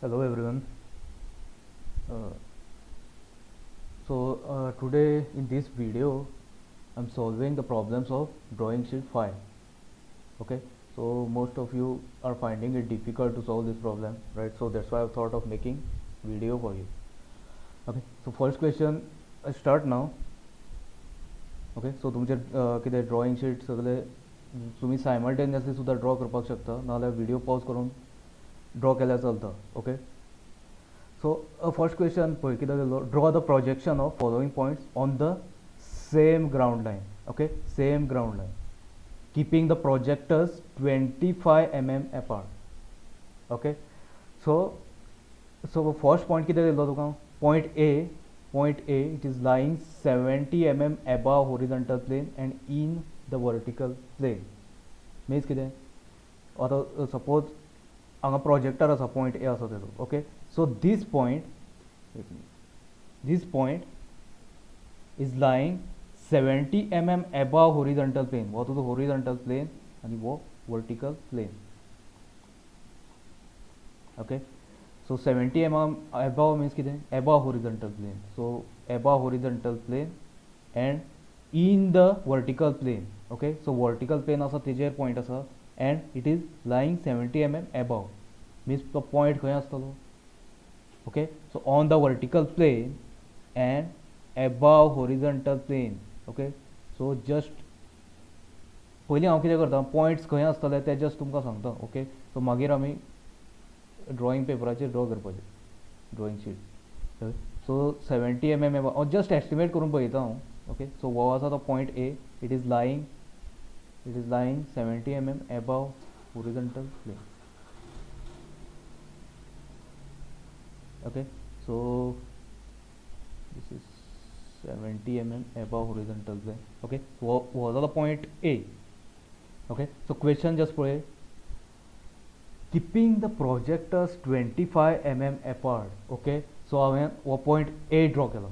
Hello everyone. Uh, Today in this video I'm solving the problems of drawing sheet 5. Okay, so most of you are finding it difficult to solve this problem, right? So that's why I've thought of making video for you. Okay, so first question I start now. Okay, so तुमचे कितें drawing sheet सगळे तुम्ही simultaneously सुद्धा draw करपाक शकता नाजाल्यार video pause करून draw केल्यार चलता. ओके, so first question पळय कितें दिलो, draw the projection of following points on the same ground line. Okay, same ground line keeping the projectors 25 mm apart. Okay, so first point कितें दिलो तुका, point A it is lying 70 mm above horizontal plane and in the vertical plane. Means कितें, आतां suppose हांगा projector आसा, point A आसा तेजो. Okay, so this point is lying 70 mm above horizontal plane. वो तुजो horizontal plane आणि वो vertical plane. Okay, so 70 mm above means कितें, above horizontal plane. So above horizontal plane and in the vertical plane. Okay, so vertical plane आसा तेजेर point आसा and it is lying 70 mm above. Means तो point खंय आसतलो. Okay, so on the vertical plane and above horizontal plane. Okay, so just पयलीं हांव कितें करता, पॉयंट्स खंय आसतले ते जस्ट तुमकां सांगता. ओके, सो मागीर आमी ड्रॉइंग पेपराचेर ड्रॉ करपाचें drawing sheet. So 70 mm above just estimate करून पळयता हांव. ओके, सो हो आसा तो point A, it is lying 70 mm above horizontal plane. Okay, so this is 70 mm above horizontal plane. Okay, so what are the point A? Okay, so question just pray, keeping the projectors 25 mm apart. Okay, so हांवें वो point A draw Kelo.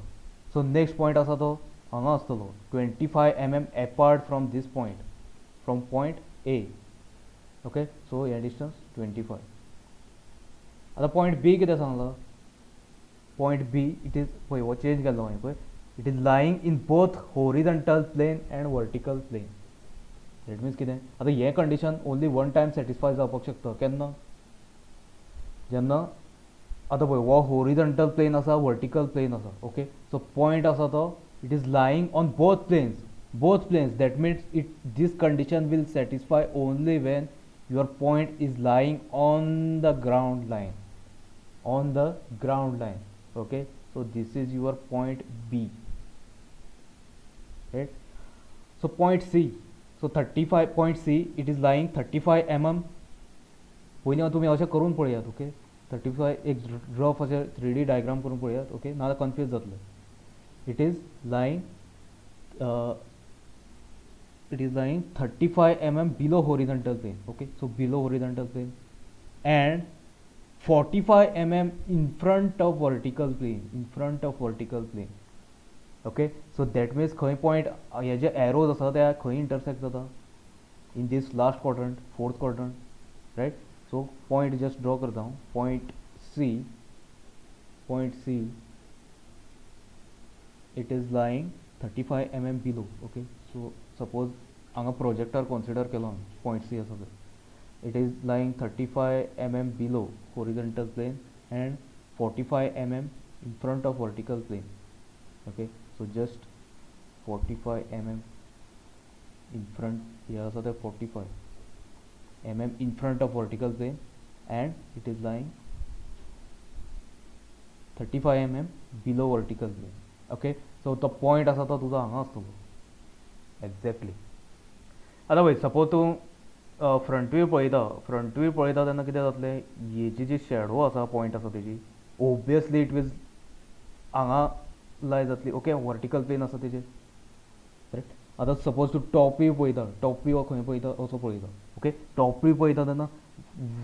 So next point आसा तो हांगा आसतलो 25 mm apart from this point, from point A. Okay, so here distance 25. आता point B कितें Sangla, point B it is पळय वो चेंज केलो हांवें पळय, it is lying in both horizontal plane and vertical plane. That means कितें, आता हे condition only one time satisfy जावपाक शकता. केन्ना, जेन्ना आतां पळय वो होरिझॉन्टल प्लेन आसा, वर्टिकल प्लेन आसा. ओके, सो पॉयंट आसा तो it is lying on both planes. That means this condition will satisfy only when your point is lying on the ground line. Okay, so this is your point B, right? So point C, so 35 point C it is lying 35 mm. पयलीं तुमी अशें करून पळयात. Okay, 35 एक rough अशें 3D diagram करून पळयात. Okay, नाजाल्यार कन्फ्यूज जातलें. It is lying 35 mm below horizontal plane. Okay, so below horizontal plane and 45 mm in front of vertical plane. Okay, so that means खंय पॉइंट हे जे एरोज आसा ते खंय इंटरसेक्ट जाता, in this last quadrant, fourth quadrant, right? So point just draw करता हूँ. Point C it is lying 35 mm below. Okay, so suppose हांगा प्रोजेक्टर कन्सिडर केलो हांवें, पॉइंट सी आसा तर it is lying 35 mm below horizontal plane and 45 mm in front of vertical plane. Okay, so just 45 mm in front, here also the 45 mm in front of vertical plane and it is lying 35 mm below vertical plane. Okay, so the point asa to तुझा हांगा आसतलो exactly. आतां पळय suppose तूं front view पळयता तेन्ना कितें जातलें, हेची जी शॅडो आसा, पॉयंट आसा तेजी ओबियसली इट वीज हांगा लाय जातली. ओके, वर्टिकल प्लेन आसा तेजेर, करेक्ट. आतां सपोज तूं टॉप व्यू पळयता, टॉप व्यू खंय पळयता असो पळयता. ओके, टॉप व्यू पळयता तेन्ना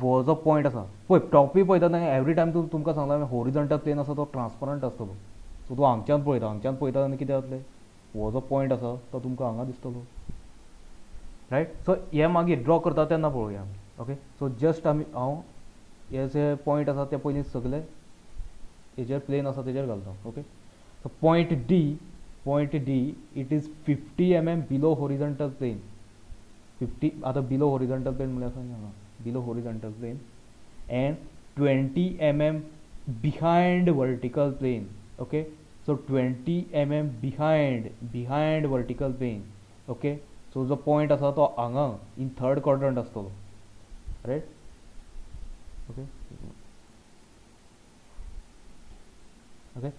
हो जो पॉयंट आसा पळय, टॉप व्यू पळयता तेन्ना एवरी टायम तुमकां सांगला होरिझॉन्टल प्लेन आसा तो ट्रान्सपरंट आसतलो. सो तूं हांगच्यान पळयता तेन्ना कितें जातलें, हो जो पॉयंट आसा तो तुमकां हांगा दिसतलो, रायट? सो हे मागीर ड्रॉ करता तेन्ना पळोवया आमी. ओके, सो जस्ट हांव हे जे पॉयंट आसा ते पयलीं सगळे हेजेर प्लेन आसा तेजेर घालता. Okay, so point D it is 50 mm below horizontal plane. 50 आता बिलो हॉरिझॉन्टल प्लेन म्हळ्यार खंय हांगा below horizontal plane and 20 mm behind vertical plane. Okay, so 20 mm behind vertical plane. Okay, so जो point आसा तो हांगा in third quadrant आसतलो, right? Okay, okay,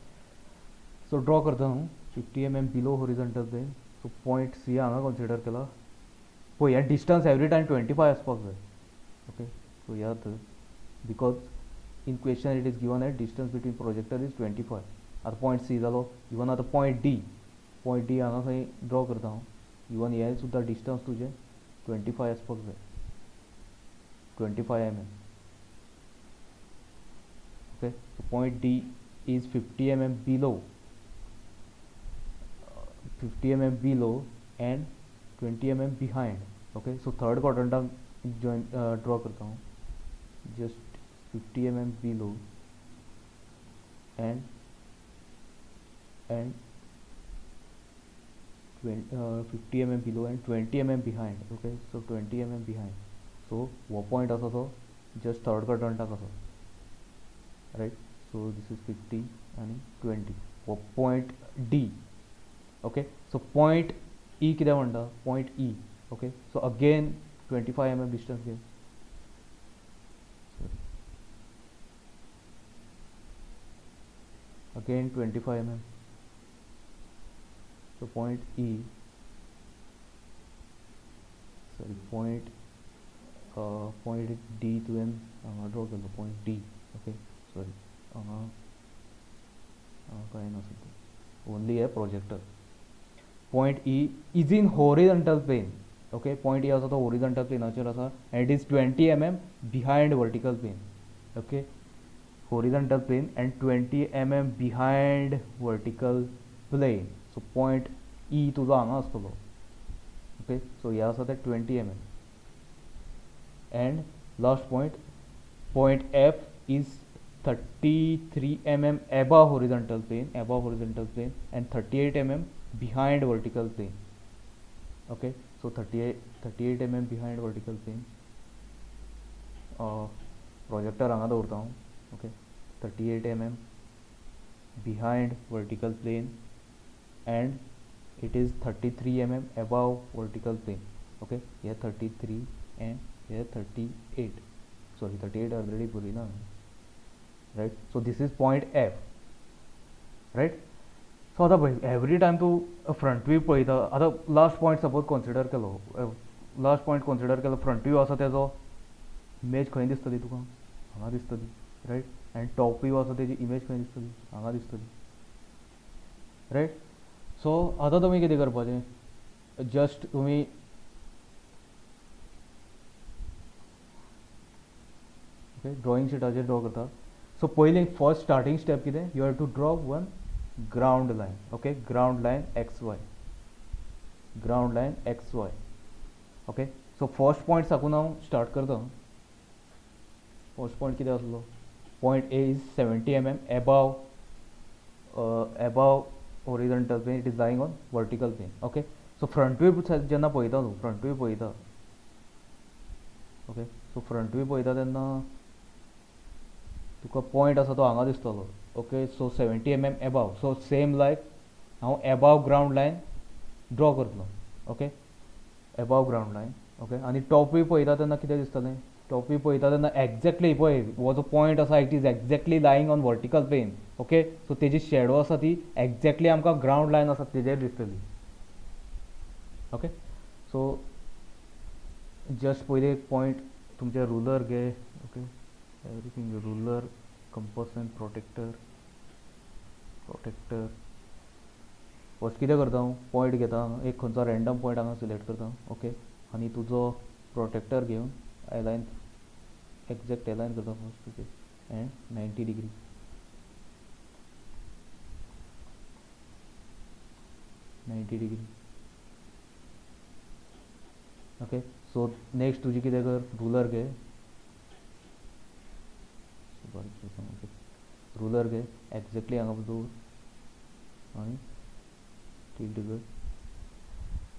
so draw करता हूँ 50 mm below horizontal plane. So point C हांगा consider केला. पळय ह्या distance every time 25 आसपाक जाय. Okay, so याद because in question it is given that distance between projector is 25. आता point C जालो. इवन आता point D हांगा खंय ड्रॉ करता हांव. इवन हे सुद्दां distance तुजें 25 आसपाक जाय, 25 mm. Okay, so point D is 50 mm below 50 mm below and 20 mm behind. Okay, so third quadrant join draw करता हूँ. Just 50 mm below and 50 mm below and 20 mm behind. Okay, so 20 mm behind. So वो point आसा तो just third quadrant आसा, right? So this is 50 and 20. वो point D. Okay, so point E कितें म्हणटा point E. Okay, so again 25 mm distance here. Again 25 mm. So point E, sorry, point D to M draw Kelo point D. Okay, sorry, काय नसता, only a projector. Point E is in horizontal plane. Okay, point E आसा तो horizontal plane आसा and it is 20 mm behind vertical plane. Okay, horizontal plane and 20 mm behind vertical plane. So point E तुजो हांगा आसतलो. Okay, so हे आसा ते 20 mm and last point F is 33 mm above horizontal plane and 38 mm behind vertical plane. Okay, so 38 mm behind vertical plane. Projector हांगा दवरता हांव. Okay, 38 mm behind vertical plane and it is 33 mm above vertical plane. Okay, here 33 and here 38. Sorry, 38 already puri na, right? So this is point F, right? So आता पळय every time तू front view पळयता, आता last point suppose consider केलो, last point consider केलो, front view आसा तेजो image खंय दिसतली तुका हांगा दिसतली, right? and top view आसा तेजी image खंय दिसतली हांगा दिसतली, right? सो आतां तुमी कितें करपाचें, जस्ट तुमी ओके ड्रॉइंग शीटाचेर ड्रॉ करता. सो पयलीं फर्स्ट स्टार्टींग स्टेप कितें, you have to draw one ground line. Okay, ground line x Y. Okay, so first point साकून हांव स्टार्ट करता. फर्स्ट पॉयंट कितें आसलो, point A is 70 mm above horizontal plane, it is lying on vertical plane. Okay, so front view जेन्ना पळयता तूं, front view पळयता, okay, so front view पळयता तेन्ना तुका पॉयंट आसा तो हांगा दिसतलो. Okay, so 70 mm above, so same like हांव above ग्राउंड लायन ड्रॉ करतलो. Okay, above ground line. Okay, आनी टॉप व्यू पळयता तेन्ना कितें दिसतलें, टॉप व्यू पळयता तेन्ना एक्झॅक्टली पळय हो जो पॉयंट आसा it is exactly lying on vertical plane. Okay, so तेजी शॅडो आसा ती एक्झॅक्टली आमकां ग्राउंड लायन आसा तेजेर दिसतली. ओके, सो जस्ट पयलीं एक पॉयंट तुमचे रुलर घे. Okay, everything ruler, compass and protractor. First कितें करता हांव, पॉयंट घेता, एक खंयचो रँडम पॉयंट हांगा सिलेक्ट करता. ओके, आनी तुजो प्रोटेक्टर घेवन अलायन, एक्झॅक्ट अलायन करता first. Okay, and 90 degree. Okay, so next तुजी कितें कर, रुलर घे ओके रुलर घे एक्झॅक्टली हांगा दवर आनी टिल्ट कर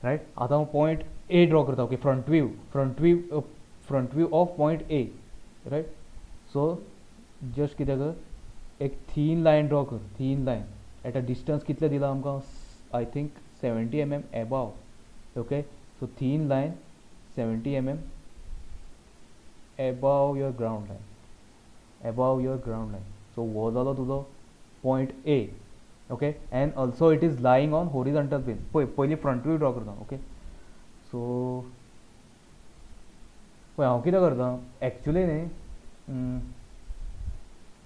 रायट. आतां हांव पॉयंट ए ड्रॉ करता. Okay front view of point A right. So just कितें कर एक थीन लायन ड्रॉ कर. Thin line at a distance कितलें दिलां आमकां I think 70 mm above. Okay so thin line 70 mm above your ground line. So wo jalo tujo point A. Okay, and also it is lying on horizontal plane. पयली front view draw करता. Okay, so पळय हांव कितें करता actually न्ही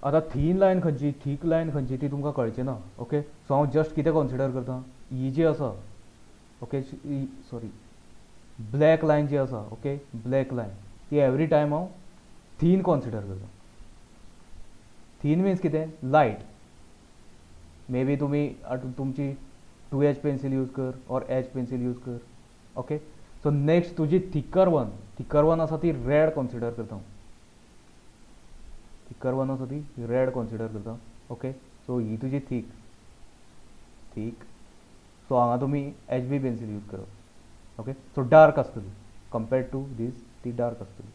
आतां थीन lion खंयची थीक lion खंयची ती तुमकां कळची ना. ओके सो हांव जस्ट कितें कन्सिडर करता ही जी आसा ओके सॉरी ब्लॅक लायन जी आसा ओके ब्लॅक लायन ती एवरी टायम हांव थीन कन्सिडर करता. थीन मीन्स कितें लायट. मे बी तुमी तुमची 2H पेन्सिल यूज कर और H पेन्सिल यूज कर. ओके सो नेक्स्ट तुजी थिकर वन आसा ती रेड कन्सिडर करता. थिकर वन आसा ती रेड कन्सिडर करता. ओके सो ही तुजी थीक. सो हांगा तुमी HB पेन्सिल यूज करप. ओके सो डार्क आसतली कंपेर्ड टू दीस ती डार्क आसतली.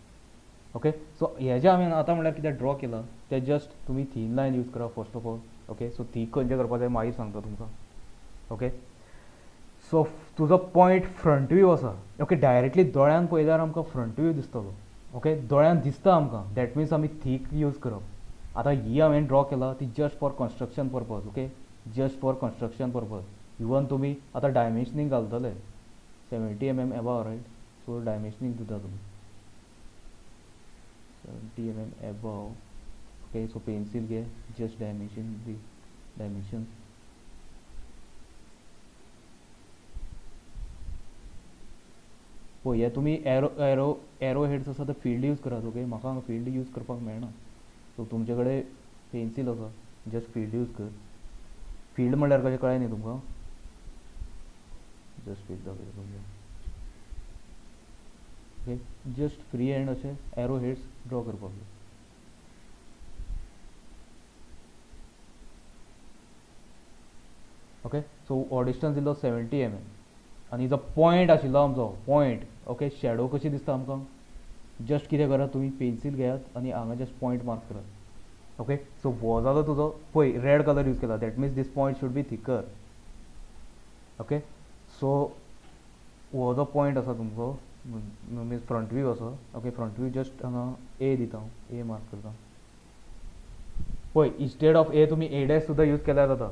ओके सो हे जे हांवें आतां म्हणल्यार कितें ड्रॉ केलां तें जस्ट तुमी थीन लायन यूज करा first of all. Okay so thick खंयचें करपा जाय मागीर सांगता तुमकां. ओके सो तुजो पॉयंट फ्रंट व्यू आसा. ओके डायरेक्टली दोळ्यान पळयल्यार आमकां फ्रंट व्यू दिसतलो. ओके दोळ्यान दिसता आमकां दॅट मिन्स आमी थीक यूज करप. आतां ही हांवें ड्रॉ केला ती just for construction purpose. Okay just for construction purpose. Even तुमी आतां डायमेन्शनींग घालतले 70 mm एबाव रायट. सो डायमेन्शनींग दिता तुमी 70 mm above. Okay so pencil ge just dimension the dimension. पळय हे तुमी एरो हेड्स आसा ते फिल्ड यूज करात. ओके म्हाका हांगा फिल्ड यूज करपाक मेळना. सो तुमचे कडेन पेन्सिल आसा जस्ट फिल्ड यूज कर. फिल्ड म्हणल्यार कशें कळ्ळें न्ही तुमकां जस्ट फिल्ड दाखयता. ओके जस्ट फ्री हँड अशें एरो हेड्स ड्रॉ करपाक जाय. ओके सो हो डिस्टन्स दिल्लो 70 mm आनी जो पॉयंट आशिल्लो आमचो पॉयंट. ओके शॅडो कशी दिसता आमकां जस्ट कितें करात तुमी पेन्सिल घेयात आनी हांगा जस्ट पॉयंट मार्क करात. ओके सो हो जालो तुजो पळय रेड कलर यूज केला that means these point should be thicker. Okay so हो जो पॉयंट आसा तुमचो मीन्स फ्रंट व्यू आसा. ओके फ्रंट व्यू जस्ट हांगा ए दिता हांव ए मार्क करता. पळय इन्स्टेड ऑफ ए तुमी ए डॅश सुद्दां यूज केल्यार जाता.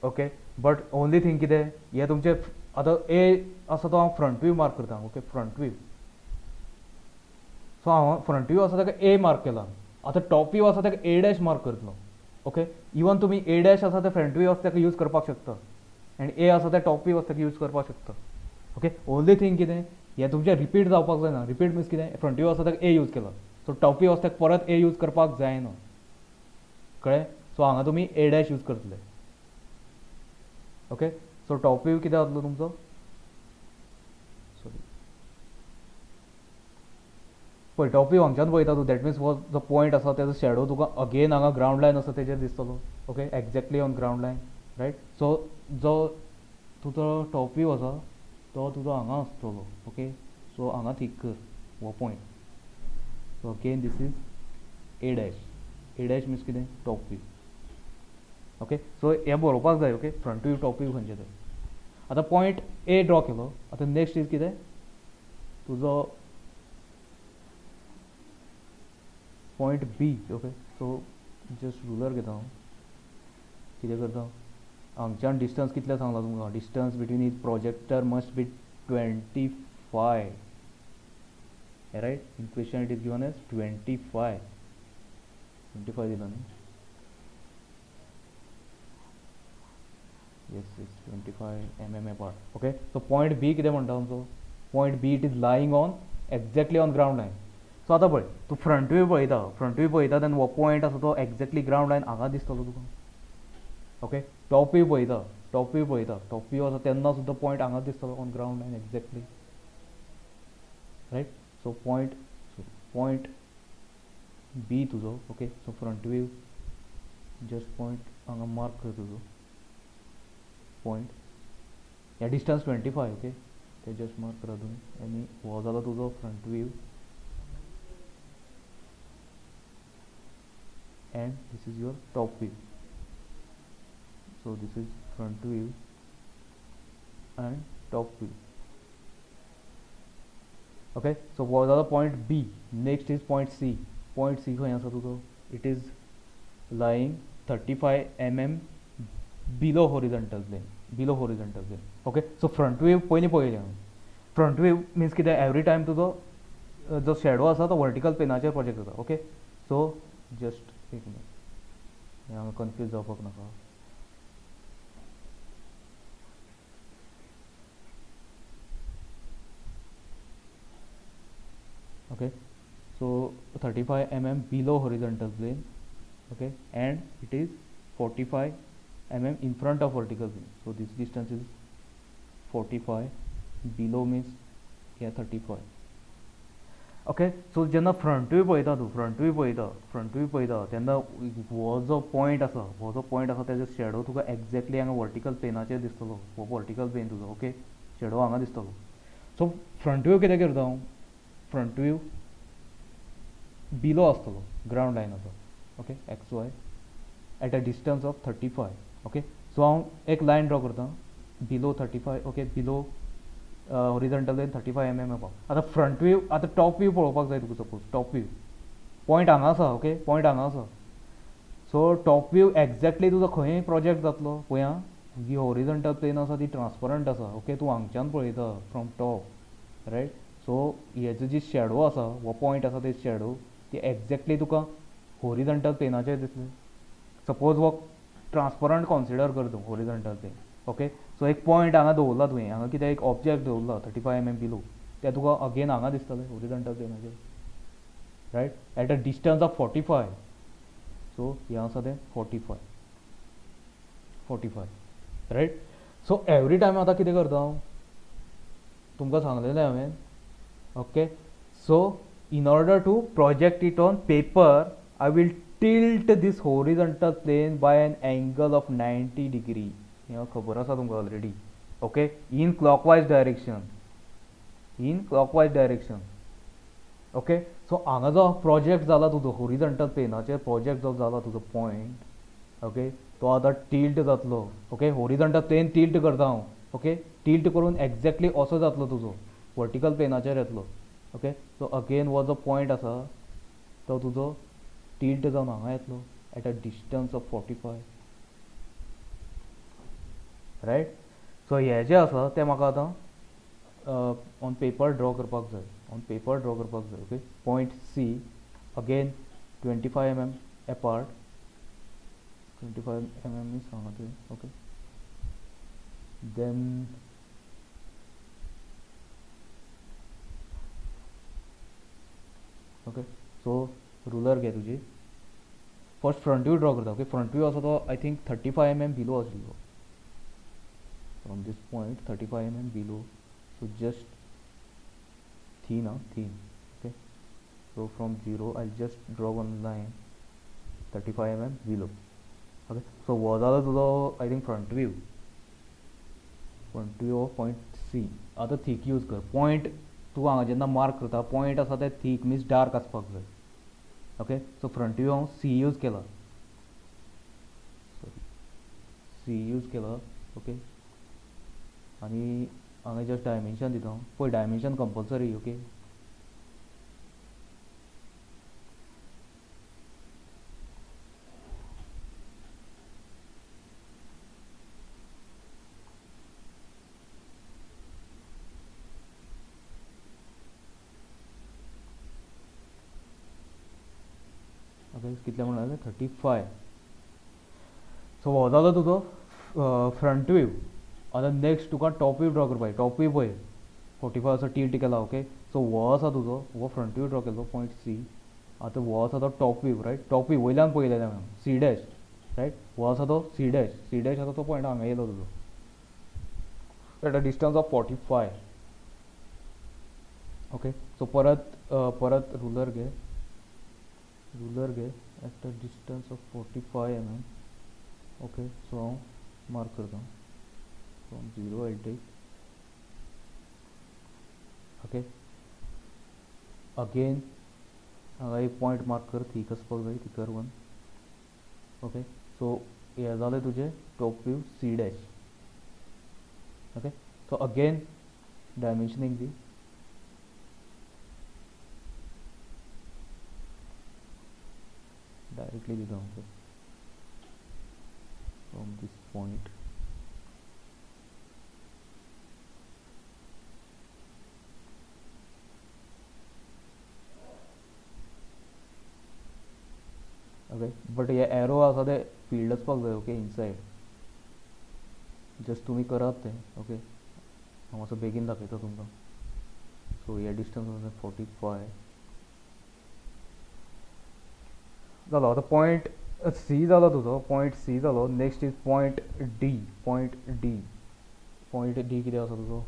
ओके बट ओनली थिंग कितें हे तुमचे आतां ए आसा तो हांव फ्रंट व्यू मार्क करता. ओके फ्रंट व्यू सो हांव फ्रंट व्यू आसा ताका ए मार्क केला. आतां टॉप व्यू आसा ताका ए डॅश मार्क करतलो. ओके इवन तुमी ए डॅश आसा ते फ्रंट व्यू आसा ताका यूज करपाक शकता आनी ए आसा ते टॉप व्यू आसा ताका यूज करपाक शकता. ओके ओनली थिंग कितें हें तुमचें रिपीट जावपाक जायना. रिपीट मीन्स कितें फ्रंट व्यू आसा ताका ए यूज केला सो टॉप व्यू आसा ताका परत ए यूज करपाक जायना. कळ्ळें सो हांगा तुमी ए डॅश यूज करतले. ओके सो टॉप व्यू कितें जातलो तुमचो सॉरी पळय टॉप व्यू हांगच्यान पळयता तूं दॅट मिन्स हो जो पॉयंट आसा तेजो शॅडो तुका अगेन हांगा ग्रावंड लायन आसा तेजेर दिसतलो. Okay exactly on ground line right. So जो तुजो टॉप व्यू आसा तो तुजो हांगा आसतलो. ओके सो हांगा थीक कर हो point. So again this is A dash. A dash mince कितें टॉप व्यू. ओके सो हें बरोवपाक जाय. Okay front view top view खंयचें तें. आतां पॉयंट ए ड्रॉ केलो. आतां नेक्स्ट इज कितें तुजो पॉयंट बी. ओके सो जस्ट रुलर घेता हांव कितें करता हांगच्यान डिस्टन्स कितलें सांगलां तुमकां distance between is projector must be 25 right. In question it is given as 25 दिला न्ही. yes it's 25 mm apart. Okay so point B कितें म्हणटा आमचो point B it is lying on exactly on ground line. सो आतां पळय तूं front view पळयता then हो पॉयंट आसा तो एक्झॅक्टली ग्रावंड लायन हांगा दिसतलो तुका. ओके टॉप व्यू पळयता टॉप व्यू आसा तेन्ना सुद्दां पॉयंट हांगा दिसतलो on ground line exactly right. So point B तुजो. Okay, so front view just point हांगा मार्क कर तुजो पॉइंट. या डिस्टन्स 25. ओके, ते जस्ट मार्क करा तुम्ही. आनी हो जालो तुजो front view and this is your top view. So this is front view and top view. Okay, so what are the point B? Next is point C. Point C खंय आसा तुजो? It is lying 35 mm below horizontal plane. Below horizontal plane. Okay, so front view पयलीं पळयलें हांवें. Front view means कितें? Every time तुजो जो shadow आसा तो वर्टिकल प्लेनाचेर प्रोजेक्ट जाता. ओके, सो जस्ट एक मिनट, हांगा कन्फ्यूज जावपाक नाका. Okay, so 35 mm below horizontal plane. Okay, and it is 45 mm in front of vertical plane. So this distance is 45. Below means 35. Okay, सो जेन्ना फ्रंट व्यू पळयता तूं, front view पळयता तेन्ना हो जो पॉयंट आसा तेजो शेडो तुका एक्झॅक्टली हांगा वर्टिकल प्लेनाचेर दिसतलो. हो वर्टिकल प्लेन तुजो. ओके, शेडो हांगा दिसतलो. सो फ्रंट व्यू कितें करता हांव? फ्रंट व्यू बिलो आसतलो ग्रावंड लायनाचो. Okay, X Y at a distance of 35. Okay, so हांव एक लायन ड्रॉ करता below 35. Okay, below horizontal line 35 mm येवपाक. आतां फ्रंट व्यू, आतां टॉप व्यू पळोवपाक जाय तुका. सपोज टॉप व्यू पॉयंट हांगा आसा. ओके, पॉयंट हांगा आसा. सो टॉप व्यू एक्झॅक्टली तुजो खंय प्रोजेक्ट जातलो पळय आं. जी हॉरिझॉन्टल प्लेन आसा ती ट्रान्सपरंट आसा. ओके, तूं हांगच्यान पळयता फ्रॉम टॉप, रायट. सो हेजो जी शेडो आसा, हो पॉयंट आसा ते शेडो ती एक्झॅक्टली तुका हॉरिझॉन्टल प्लेनाचेर दिसले. सपोज हो ट्रान्सपरंट कॉन्सिडर कर तूं हॉरिझॉन्टल प्लेन. ओके, सो एक पॉयंट हांगा दवरला तुवें, हांगा कितें एक ऑब्जेक्ट दवरला 35 mm बिलो, तें तुका अगेन हांगा दिसतलें हॉरिझॉन्टल प्लेनाचेर, right, at a distance of 45. So हें आसा तें 45, रायट. सो एवरी टायम आतां कितें करता हांव, तुमकां सांगलेलें हांवें. Okay, so in order to project it on paper, I will tilt this horizontal plane by an angle of 90 degree. हें खबर आसा तुमकां ऑलरेडी. ओके, इन क्लॉकवायज डायरेक्शन. ओके, सो हांगा जो प्रोजेक्ट जाला तुजो हॉरिझॉन्टल प्लेनाचेर प्रोजेक्ट जो जाला तुजो पॉयंट, ओके, तो आतां टिल्ट जातलो. ओके, हॉरिझॉन्टल प्लेन टिल्ट करता हांव. ओके, टिल्ट करून एक्झॅक्टली असो जातलो तुजो वर्टिकल प्लेनाचेर येतलो. ओके, सो अगेन हो जो पॉयंट आसा तो तुजो टिल्ट जावन हांगा येतलो at a distance of 45, right. So हे जें आसा तें म्हाका आतां ऑन पेपर ड्रॉ करपाक जाय. Okay, point C again 25 mm apart. 25 mm means हांगा तुवें. Okay, then okay, so ruler घे तुजी. फर्स्ट फ्रंट व्यू ड्रॉ करता. ओके, फ्रंट व्यू आसा तो आय थिंक 35 mm बिलो आसलो. From this point 35 mm below. So just thin. Okay, so from 0 I just draw one line 35 mm below. Okay, so हो जालो तुजो I think front view of point C. आतां thick use कर. Point तूं हांगा जेन्ना mark करता point आसा ते थीक मीन्स डार्क आसपाक जाय. ओके, सो फ्रंट व्यू हांव सी यूज केला. ओके, आनी हांगा जस्ट डायमेन्शन दिता पळय. Dimension compulsory. ओके, कितले म्हणलें 35. सो हो जालो तुजो फ्रंट व्यू. आतां नेक्स्ट तुका टॉप व्यू ड्रॉ करपाक. टॉप व्यू पळय 45 असो टिल्ट केला. ओके, सो हो आसा तुजो, हो फ्रंट व्यू ड्रॉ केलो पॉयंट सी. आतां हो आसा तो top view, right. Top view वयल्यान पळयलेलें हांवें सी डॅश, रायट. हो आसा तो सी डॅश आसा तो पॉयंट हांगा येयलो तुजो at a distance of 45. Okay, so परत रुलर घे. ruler गे at a distance of 45 mm. Okay so हांव मार्क करता from 0 I take. Okay again हांगा एक पॉइंट मार्क कर, थीक आसपाक जाय, ती कर 1. ओके सो हे जालें तुजें top view C dash. Okay so again dimensioning दी. डायरेक्टली दिता okay from this point. Okay but हे एरो आसा ते फील्ड आसपाक जाय. ओके इनसायड जस्ट तुमी करात तें. ओके हांव मातसो बेगीन दाखयता तुमकां. सो हे डिस्टन्स आसा 45 जालो. आतां पॉयंट सी जालो तुजो, पॉयंट सी जालो. Next is point D. Point D, point D कितें आसा तुजो?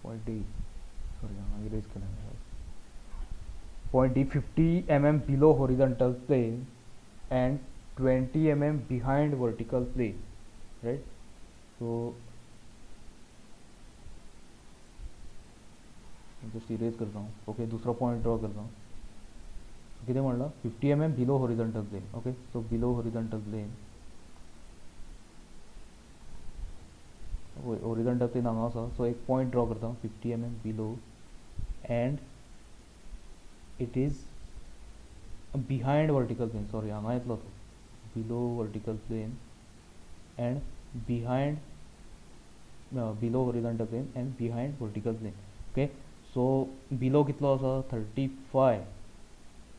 पॉयंट डी सॉरी हांवें इरेज केलें. Point D 50 mm below horizontal plane and 20 mm behind vertical plane, right? So just erase करता हूँ. ओके दूसरा पॉइंट ड्रॉ करता हूँ. किती म्हणला 50 mm below horizontal plane. Okay so below horizontal plane, horizontal plane हांगा आसा. सो एक पॉइंट ड्रॉ करता हूँ 50 mm below and it is behind vertical plane. Sorry हांगा येतलो तो below vertical plane and behind below horizontal plane and behind vertical plane. Okay so below कितलो आसा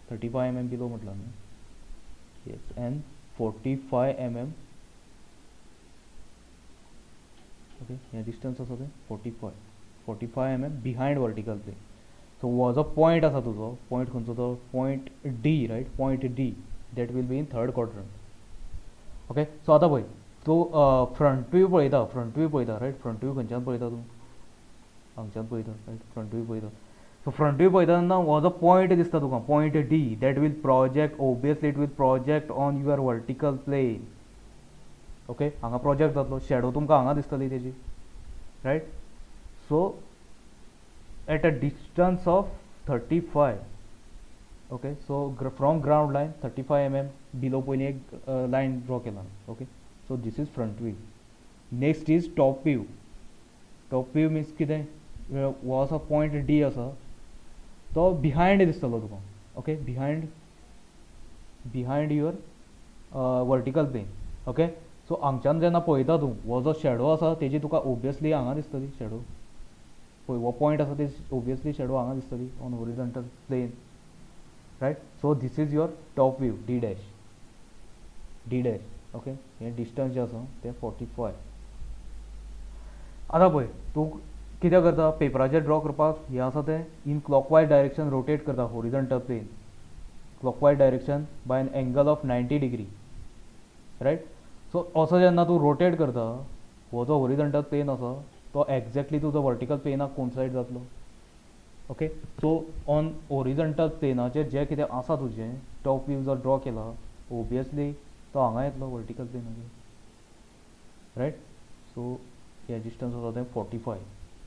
35 mm बिलो म्हटला न्ही. Yes and 45 mm. ओके हे डिस्टन्स आसा ते 45 mm behind vertical plane. So हो जो पॉइंट आसा तुजो, पॉइंट खंयचो तो? Point D, right? Point D that will be in third quadrant. Okay so आतां पळय तूं फ्रंट व्यू पळयता, फ्रंट व्यू पळयता, रायट? फ्रंट व्यू खंयच्यान पळयता तूं? हांगच्यान पळयता, रायट? फ्रंट व्यू पळयता. सो फ्रंट व्यू पळयता तेन्ना हो जो पॉइंट दिसता तुका, point D, that will project, obviously it will project on your vertical plane. Okay हांगा प्रोजेक्ट जातलो. शॅडो तुमकां हांगा दिसतली तेजी, right? So at a distance of 35. okay so from ground line 35 mm below पयली एक line draw केला. okay so this is front view. next is top view. top view means कितें? हो आसा पॉइंट डी आसा तो बिहाइंड दिसतलो तुका. Okay behind your vertical plane. Okay so हांगच्यान जेन्ना पळयता तूं हो जो शॅडो आसा तेजी तुका ओबियसली हांगा दिसतली शॅडो. पळय हो पॉइंट आसा ते ओबियसली शॅडो हांगा दिसतली on horizontal plane, right? So this is your top view D dash. Okay हे डिस्टन्स जे आसा ते 45. आतां पळय तूं कितें करता? पेपराचेर ड्रॉ करपाक हें आसा तें इन क्लॉकवायज डायरेक्शन रोटेट करता horizontal plane. Clockwise direction by an angle of 90 degree, right? So असो जेन्ना तूं रोटेट करता हो जो हॉरिझॉन्टल प्लेन आसा तो एक्झॅक्टली तुजो वर्टिकल प्लेनाक कोइन्सायड जातलो. ओके सो ऑन हॉरिझॉन्टल प्लेनाचेर जें कितें आसा तुजें टॉप व्यू जो ड्रॉ केला ओबियसली तो हांगा येतलो वर्टिकल प्लेनाचेर, रायट? सो हे डिस्टन्स आसा तें 45.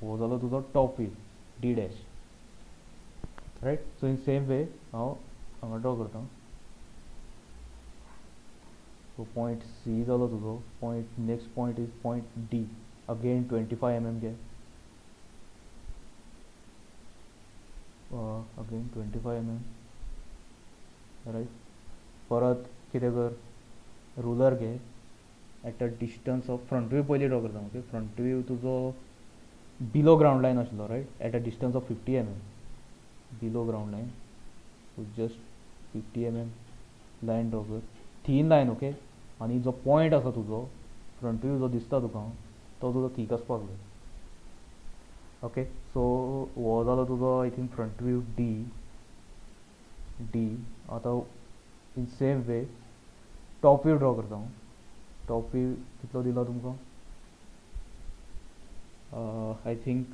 हो जालो तुजो top view D dash, right? So in same way हांव हांगा ड्रॉ करता. सो पॉइंट सी जालो तुजो. Point next point is point D. Again 25 mm घे. Again 25 mm, right? परत कितें कर? रुलर घे at a distance of front view पयली ड्रॉ करता. ओके फ्रंट व्यू तुजो बिलो ग्राउंड लायन आसलो, right? At a distance of 50 mm below ground line. So just 50 mm line draw कर, thin lion. Okay आनी जो point आसा तुजो front view जो दिसता तुका तो तुजो थीक आसपाक जाय. ओके सो हो जालो तुजो I think front view D. आतां in same way top view draw करता हांव. टॉप व्यू कितलो दिला तुमकां? I think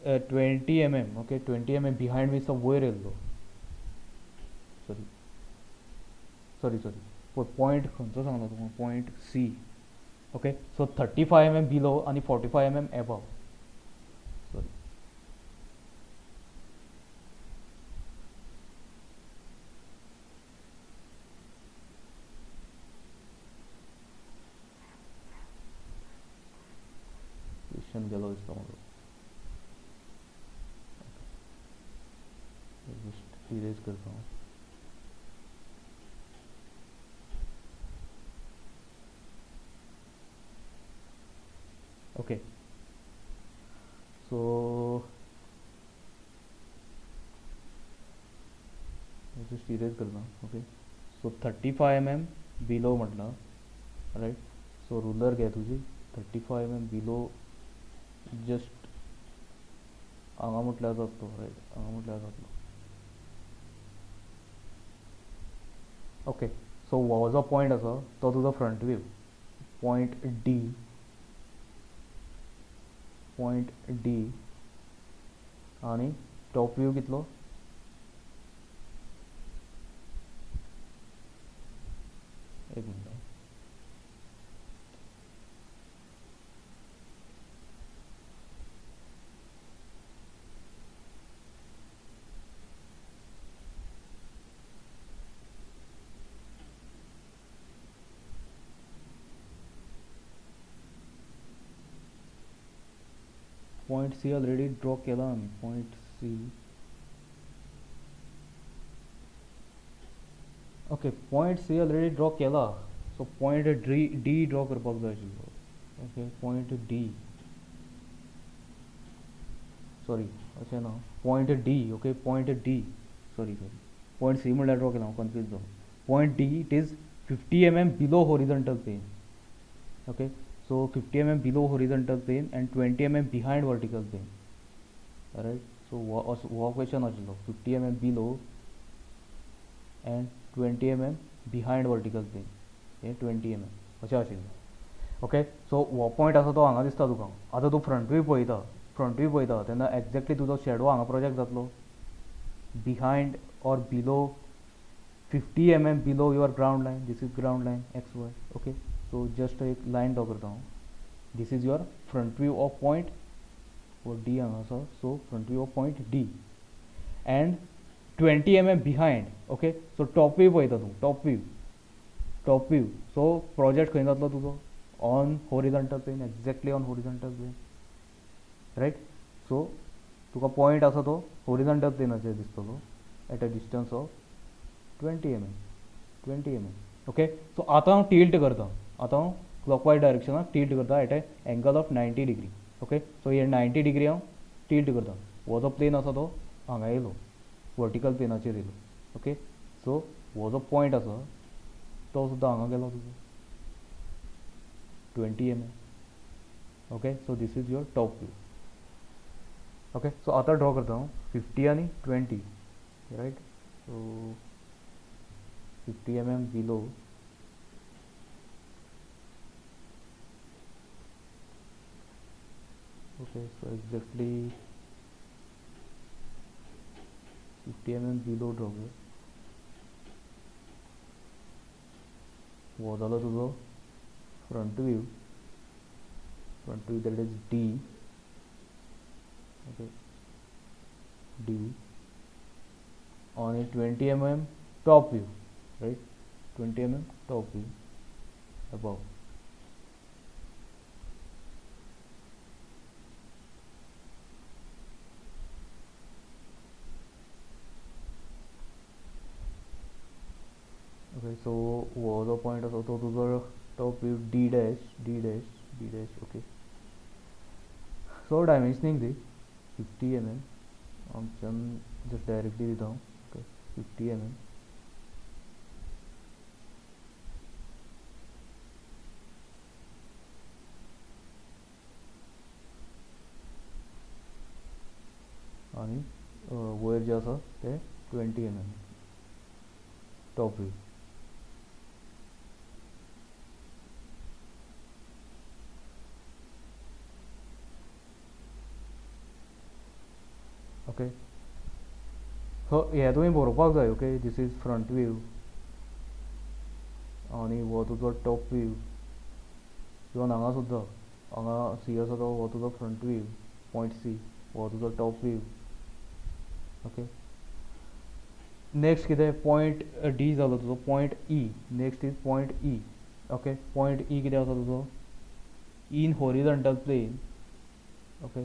20 mm, okay, 20 mm behind me, so where is though? Sorry, point खंयचो सांगलो तुका, point C, okay, so 35 mm below and 45 mm above. Sorry. Question गेलो दिसता म्हाका. जस्ट इरेज करता हूँ. Okay, so just erase करना. Okay, so 35 mm below म्हटलं, right? So ruler घे तुझी, 35 mm below just हांगा म्हटल्यार जातलो, right? हांगा म्हटल्यार जातलो. Okay, so हो जो पॉइंट आसा तो तुजो फ्रंट व्यू, पॉइंट D आणि टॉप व्यू कितलो? एक minute. Point C already draw केला आम्ही. Point C, okay, point C already draw केला. सो पॉइंट डी ड्रॉ करपाक जाय आशिल्लो. ओके, पॉइंट डी, सॉरी अशें ना, point D. Okay, point D, sorry point C म्हळ्यार ड्रॉ केला, हांव कन्फ्यूज जालो. Point D, it is 50 mm below horizontal plane. Okay, so 50 mm below horizontal plane and 20 mm behind vertical plane. Alright, so what question आशिल्लो, 50 mm below and 20 mm behind vertical plane. Hey 20 mm अशें आशिल्लें. Okay, so हो point आसा तो हांगा दिसता तुका. आतां तूं फ्रंट व्यू पळयता तेन्ना एक्झॅक्टली तुजो शॅडो हांगा प्रोजेक्ट जातलो, behind or below 50 mm below your ground line. This is ground line XY. Okay, so so एक लाइन ड्रॉ करता हूँ. This is your front view of point or D हांगा आसा, so front view of point D and 20 mm behind. Okay, so top view पळयता तूं, top view. So project खंय जातलो तुजो? On horizontal plane, exactly on horizontal plane, right. So तुका point आसा तो हॉरिझॉन्टल प्लेनाचेर दिसतलो at a distance of 20 mm. Okay, so आतां हांव टिल्ट करता. आतां हांव क्लॉकवायज डायरेक्शनाक टिल्ट करता at a angle of 90 degree. Okay, so हे 90 डिग्री हांव टिल्ट करता. हो जो प्लेन आसा तो हांगा येयलो, वर्टिकल प्लेनाचेर येयलो. ओके, सो हो जो पॉइंट आसा तो सुद्दां हांगा गेलो तुजो 20 mm. Okay, so this is your top view. Okay, so आतां ड्रॉ करता हांव 50 आनी 20, right. So 50 mm below, okay, so exactly 50 mm below draw कर. वो जालो तुजो front view that is D. Okay, D on a 20 mm top view, right? 20 mm top view above. Okay, so वो जो पॉइंट आसा तो तुजो top view D dash. Okay, so dimensioning दी 50 mm. आमच्यान जस्ट डायरेक्टली दिता हांव. Okay, 50 mm. आणि वयर जे आसा ते 20 mm top view. Okay. So हे तुवें बरोवपाक जाय. Okay, this is front view आनी हो तुजो टॉप व्यू. इवन हांगा सुद्दां हांगा सी आसा तो हो तुजो फ्रंट व्यू, पॉयंट सी हो तुजो टॉप व्यू. ओके. नेक्स्ट कितें, पॉयंट डी जालो तुजो, point E. Next is point E. Okay, point E कितें आसा तुजो, in horizontal plane. Okay,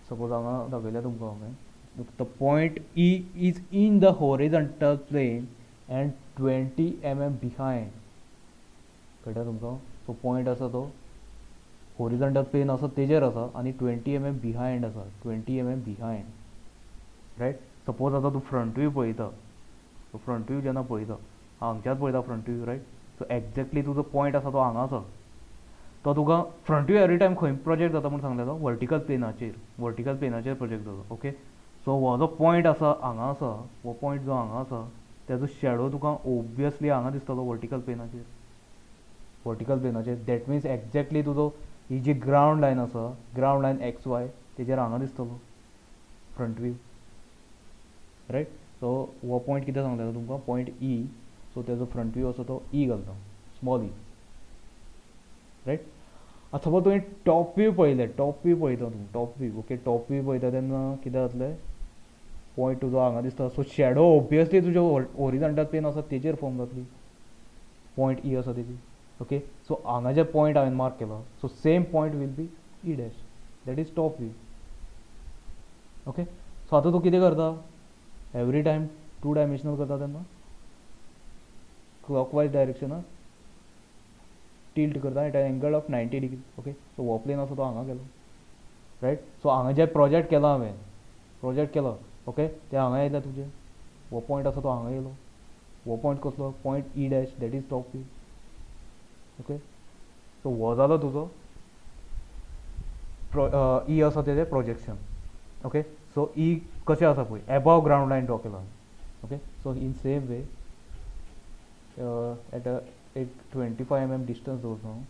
suppose हांगा दाखयल्या तुमकां हांवें, the point E is in the horizontal plane and 20 mm behind. कळटा तुमकां. सो पॉयंट आसा तो हॉरिझॉन्टल प्लेन आसा तेजेर आसा आनी 20 mm बिहायंड आसा, 20 mm बिहायंड. रायट. सपोज आतां तूं फ्रंट व्यू पळयता, सो फ्रंट व्यू जेन्ना पळयता, हांगच्याच पळयता front view. Right. So exactly तुजो पॉयंट आसा तो हांगा आसा. तो तुका फ्रंट व्यू एवरी टायम खंय प्रोजेक्ट जाता म्हूण सांगलेलो, वर्टिकल प्लेनाचेर प्रोजेक्ट जाता. ओके. सो हो जो पॉयंट आसा हांगा आसा, हो पॉयंट जो हांगा आसा तेजो शॅडो तुका ओबियसली हांगा दिसतलो वर्टिकल प्लेनाचेर. दॅट मिन्स एक्झॅक्टली तुजो ही जी ग्रावंड लायन आसा, ग्रावंड लायन एक्स वाय, तेजेर हांगा दिसतलो फ्रंट व्यू. रायट. सो हो पॉयंट कितें सांगलेलो तुमकां, पॉयंट ई. सो तेजो फ्रंट व्यू आसा तो ई घालता, स्मॉल ई. रायट. आतां सपोज तुवें टॉप व्यू पळयता तूं top view. Okay, top view पळयता तेन्ना कितें जातलें, पॉयंट तुजो हांगा दिसता. सो शॅडो ओबियसली तुज्यो हॉरिझॉन्टल प्लेन आसा तेजेर फॉर्म जातली, पॉयंट ई आसा तेजी. ओके. सो हांगा जे पॉयंट हांवें मार्क केला, so same point will be E dash, that is top view. Okay. So आतां तूं कितें करता, एवरी टायम 2 डायमेन्शनल करता तेन्ना क्लॉकवायज डायरेक्शनाक टिल्ट करता at angle of 90 degree. Okay. So हो प्लेन आसा तो हांगा केलो. रायट. सो हांगा जे प्रोजेक्ट केला हांवें, ओके, ते हांगा येयला तुजे. हो पॉयंट आसा तो हांगा येयलो. हो पॉयंट कसलो, point E dash, that is top view. Okay. So हो जालो तुजो ई आसा तेजें प्रोजेक्शन. ओके. सो ई कशें आसा पळय, एबव ग्रावंड लायन ड्रॉ केला. Okay. So in same way at एक 25 mm डिस्टन्स दवरता हांव.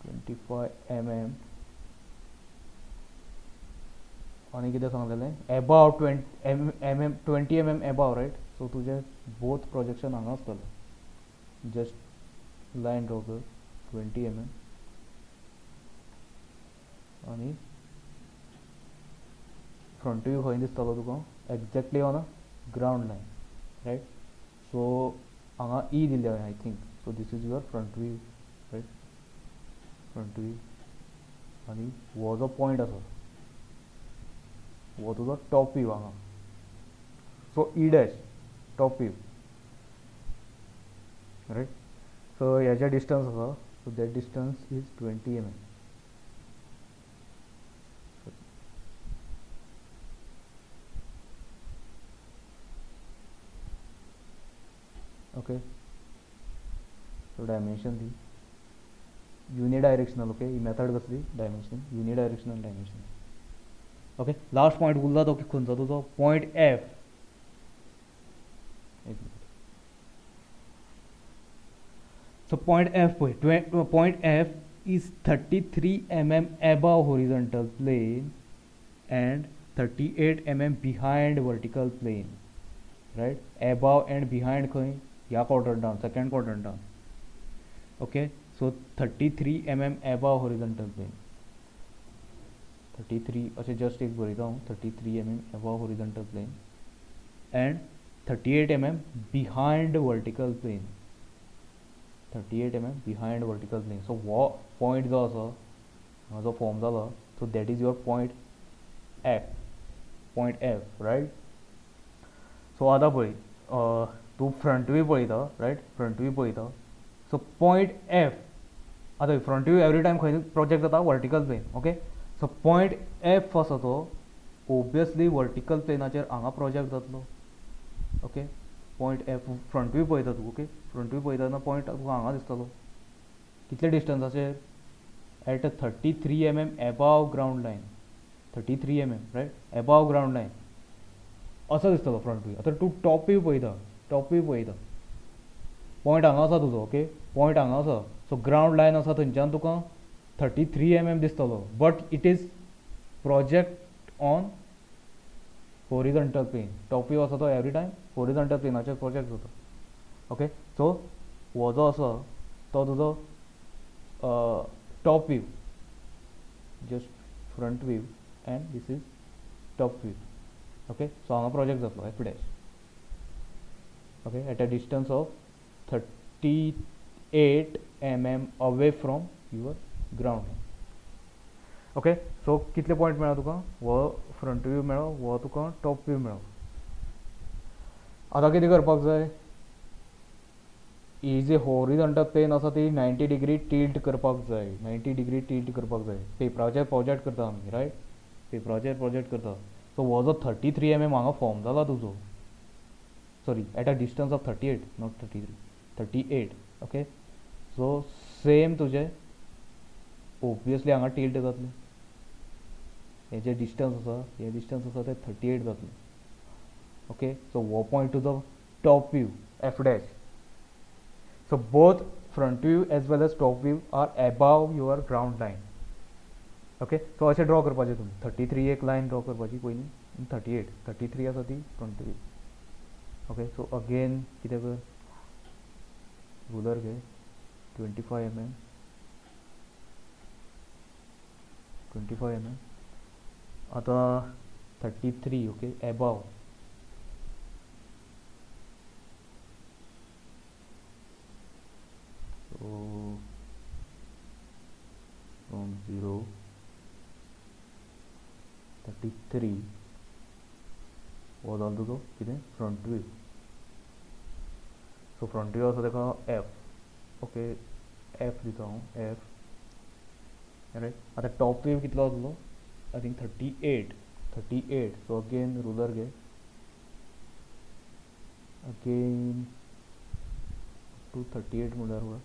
25 mm आनी कितें सांगलेलें, एबाव 20 mm एबाव. रायट. सो तुजें बोथ प्रोजेक्शन हांगा आसतलें. जस्ट लायन ड्रॉ कर 20 mm आनी फ्रंट व्यू खंय दिसतलो तुका, exactly on a ground line. Right. So हांगा ई दिल्लें हांवें, I think. So this is your front view. Right. Front view आनी हो जो पॉयंट आसा हो तुजो टॉप व्यू हांगा. So E dash top view. Right. So हेजें डिस्टन्स आसा, so that distance is 20 mm. Okay. So dimension दी युनिडायरेक्शनल. ओके. ही मेथड कसली, dimension unidirectional dimension. Okay. Last point उरला तो खंयचो तुजो, point F. So point F पळय, point F is 33 mm above horizontal plane and 38 mm behind vertical plane. Right. Above and behind खंय, ह्या quadrant, second quadrant. Okay. So 33 mm above horizontal plane. 33 अशें just एक बरयता हांव, 33 mm above horizontal plane and 38 mm behind vertical plane. 38 mm behind vertical plane. So हो point जो आसा जो फॉर्म जाला, so that is your point F. Right. So आतां पळय, तूं फ्रंट व्यू पळयता. रायट. फ्रंट व्यू पळयता. सो पॉयंट एफ, आतां फ्रंट व्यू एवरी टायम खंय प्रोजेक्ट जाता, vertical plane. Okay. So point F आसा तो ओबियसली वर्टिकल प्लेनाचेर हांगा प्रोजेक्ट जातलो. Okay. Point F front view पळयता तूं. ओके. फ्रंट व्यू पळयता तेन्ना पॉयंट तुका हांगा दिसतलो. कितले डिस्टन्साचेर, at 33 mm above ground line. 33 mm. Right. Above ground line असो दिसतलो फ्रंट व्यू. आतां तूं टॉप व्यू पळयता, पॉयंट हांगा आसा तुजो. ओके. पॉयंट हांगा आसा. सो ग्रावंड लायन आसा थंयच्यान तुका 33 mm दिसतलो, but it is project on horizontal plane. Top view आसा तो एवरी टायम हॉरिझॉन्टल प्लेनाचेर प्रोजेक्ट जाता. ओके, सो हो जो आसा तो तुजो top view, just front view, and this is top view. Okay, so हांगा प्रोजेक्ट जातलो F dash. Okay, at a distance of 38 mm away from your ground. Okay, so कितले पॉयंट मेळ्ळा तुका? हो फ्रंट व्यू मेळ्ळो, हो तुका टॉप व्यू मेळ्ळो. आतां कितें करपाक जाय? ही जी हॉरिझॉन्टल प्लेन आसा ती 90 डिग्री टिल्ट करपाक जाय. 90 डिग्री टिल्ट करपाक जाय. पेपराचेर प्रोजेक्ट करता आमी, रायट? पेपराचेर प्रोजेक्ट करता. सो हो जो 33 mm हांगा फॉर्म जाला तुजो, sorry, eight a distance of 38, not 33, 38. Okay, so same तुजे ऑब्वियसली हांगा टिल्ट जातलें. हे जे डिस्टन्स आसा, हे डिस्टन्स आसा ते 38 जातलें. ओके, सो हो पॉयंट तुजो top view F dash. So both front view as well as top view are above your ground line. Okay, so अशें ड्रॉ करपाचें तुमी. 33 एक लायन ड्रॉ करपाची पयलीं, 38, 33 आसा ती front view. Okay, so again कितें कर, रुलर घे, 25 mm, 25 mm. आतां 33, ओके, एबाव. So from 0, 33 हो जालो तुजो कितें front view. So front view आसा तेका एफ. ओके, एफ दिता हांव, एफ. रायट, आतां टॉप व्यू कितलो आसलो? I think 38. So again ruler घे, अगेन टू 38 म्हळ्यार वय.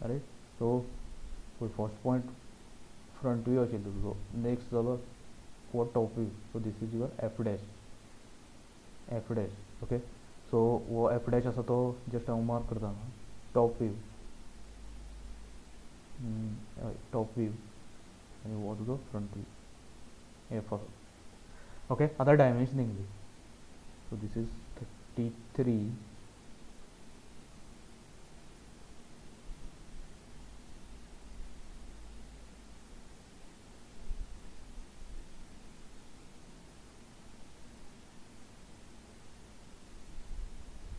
Right, so first point front view आशिल्लो तुजो. नेक्स्ट जालो हो top view. So this is your F dash. F dash. Okay, so हो एफ डॅश आसा तो जस्ट हांव मार्क करता हांगा. टॉप व्यू, टॉप व्यू, आनी हो तुजो फ्रंट व्यू, एफ आसा. ओके, आतां dimensioning the. So this is 33.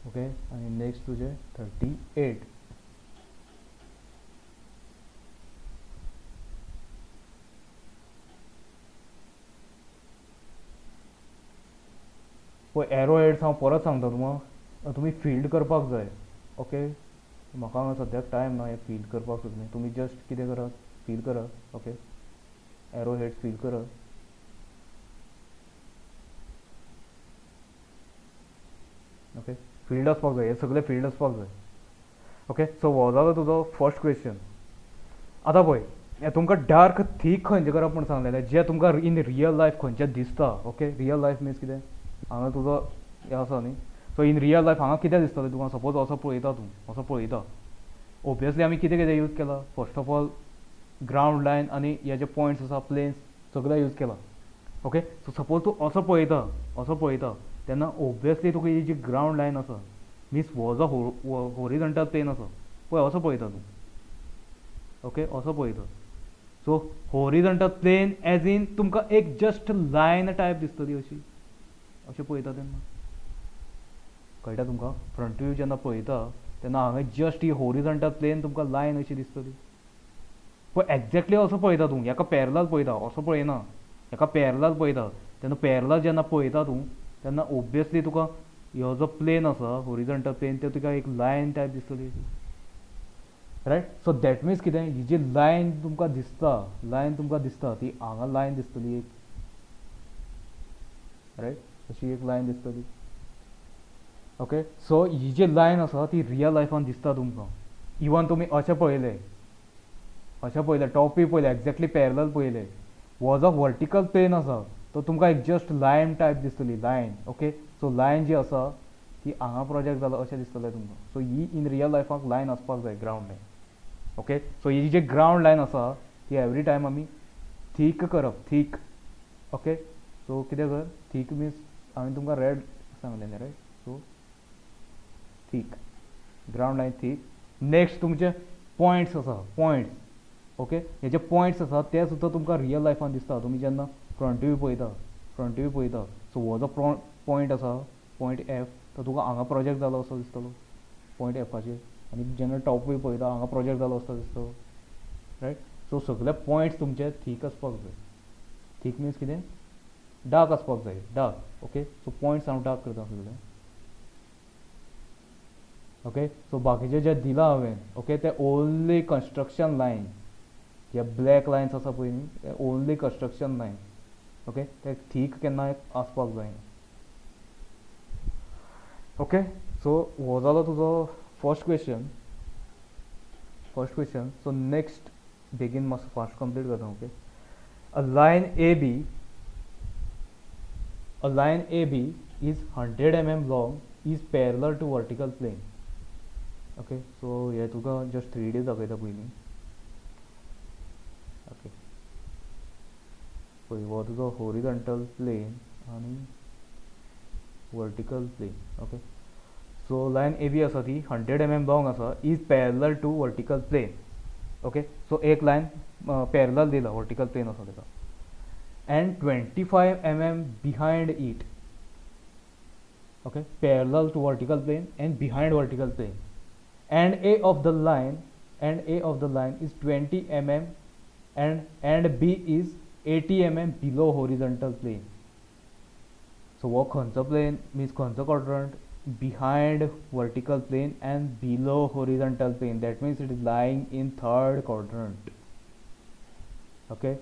Okay, आणि नेक्स्ट तुझे 38. पळय एरो हेड्स हांव परत सांगता तुमी फिल्ड करपाक जाय. ओके, म्हाका हांगा सद्याक टायम ना हे फिल्ड करपाक सुद्दां. तुमी जस्ट कितें करात, फील करात. ओके, एरो हेड्स फील करात. ओके, फील्ड आसपाक जाय, हे सगळे फील्ड आसपाक जाय. ओके, सो हो जालो तुजो फर्स्ट क्वेश्चन. आतां पळय, तुमकां डार्क थीक खंयचें करप म्हण सांगलेलें, जें तुमकां इन रियल लायफ खंयचें दिसता. ओके, रियल लायफ मिन्स कितें, हांगा तुजो हें आसा न्ही. सो इन रियल लायफ हांगा कितें दिसतलें तुका? सपोज असो पळयता तूं, असो पळयता. ऑब्वियसली आमी कितें कितें यूज केला? First of all ground line आनी हे जे पॉयंट्स आसा, प्लेन्स, सगळें यूज केला. ओके, सो सपोज तूं असो पळयता तेन्ना ऑब्वियसली तुका ही जी ग्रावंड लायन आसा, मिन्स हो जो हॉरिझॉन्टल प्लेन आसा पळय, असो पळयता तूं. ओके, असो पळयता. सो हॉरिझॉन्टल प्लेन एज इन तुमकां एक जस्ट लायन टायप दिसतली अशी, अशें पळयता तेन्ना कळटा तुमकां. फ्रंट व्यू जेन्ना पळयता तेन्ना हांगा जस्ट ही हॉरिझॉन्टल प्लेन तुमकां लायन अशी दिसतली. पण एक्झॅक्टली असो पळयता तूं, हेका पॅरलल पळयता, असो पळयना, हेका पॅरलल पळयता. तेन्ना पॅरलल जेन्ना पळयता तूं तेन्ना ऑब्वियसली तुका हो जो प्लेन आसा हॉरिझॉन्टल प्लेन ते तुका एक लायन टायप दिसतली, रायट. सो दॅट मिन्स कितें, ही जी लायन तुमकां दिसता ती हांगा लायन दिसतली एक, रायट, अशी एक लायन दिसतली. ओके, सो ही जी लायन आसा ती रियल लायफान दिसता तुमकां. इवन तुमी अशें पळयलें, टॉप व्यू पळयलें, एक्झॅक्टली पॅरलल पळयलें, हो जो वर्टिकल प्लेन आसा तो तुमकां एक जस्ट लायन टायप दिसतली, लायन. ओके, सो लायन जी आसा ती हांगा प्रोजेक्ट जाला अशें दिसतलें तुमकां. सो ही इन रियल लायफाक लायन आसपाक जाय, ग्रावंड लायन. ओके. सो ही जी ग्राउंड लायन आसा ती एवरी टायम आमी थीक करप, थीक. ओके. सो कितें कर, थीक मिन्स हांवें तुमकां रेड सांगलेलें रायट. सो थीक, ग्राउंड लायन थीक. नेक्स्ट तुमचे पॉयंट्स आसा, पॉयंट्स. ओके. हे जे पॉयंट्स आसा ते सुद्दां तुमकां रियल लायफान दिसता. तुमी जेन्ना फ्रंट व्यू पळयता, फ्रंट व्यू पळयता. सो हो जो पॉयंट आसा, पॉयंट एफ, तो तुका हांगा प्रोजेक्ट जालो असो दिसतलो पॉयंट एफाचेर. आनी जेन्ना टॉप व्यू पळयता हांगा प्रोजेक्ट जालो असो दिसतलो रायट. सो सगळे पॉयंट्स तुमचे थीक आसपाक जाय. थीक मिन्स कितें, डार्क आसपाक जाय, डार्क. ओके. सो पॉयंट्स हांव डार्क करता सगळे. ओके. सो बाकीचे जे दिला हांवें, ओके, ते ओन्ली कंस्ट्रक्शन लायन. जे ब्लॅक लायन्स आसा पळय न्ही, ते ओन्ली कंस्ट्रक्शन लायन. ओके. ते थीक केन्नाय आसपाक जायना. ओके. सो हो जालो तुजो फर्स्ट क्वेश्चन. सो नेक्स्ट बेगीन मातसो फास्ट कंप्लीट करता. Okay. A line AB is 100 mm long, is parallel to vertical plane. Okay, so हे तुका just 3D दाखयता पयलीं. ओके. पळय हो तुजो horizontal plane आनी vertical plane. ओके. सो लायन AB आसा ती 100 mm long आसा, is parallel to vertical plane. Okay. So एक लायन पॅरलल दिला, वर्टिकल प्लेन आसा तेका, and 25 mm behind it. Okay, parallel to vertical plane and behind vertical plane, and A of the line is 20 mm and B is 80 mm below horizontal plane. So what खंयचो plane means खंयचो quadrant, behind vertical plane and below horizontal plane. That means it is lying in third quadrant. Okay.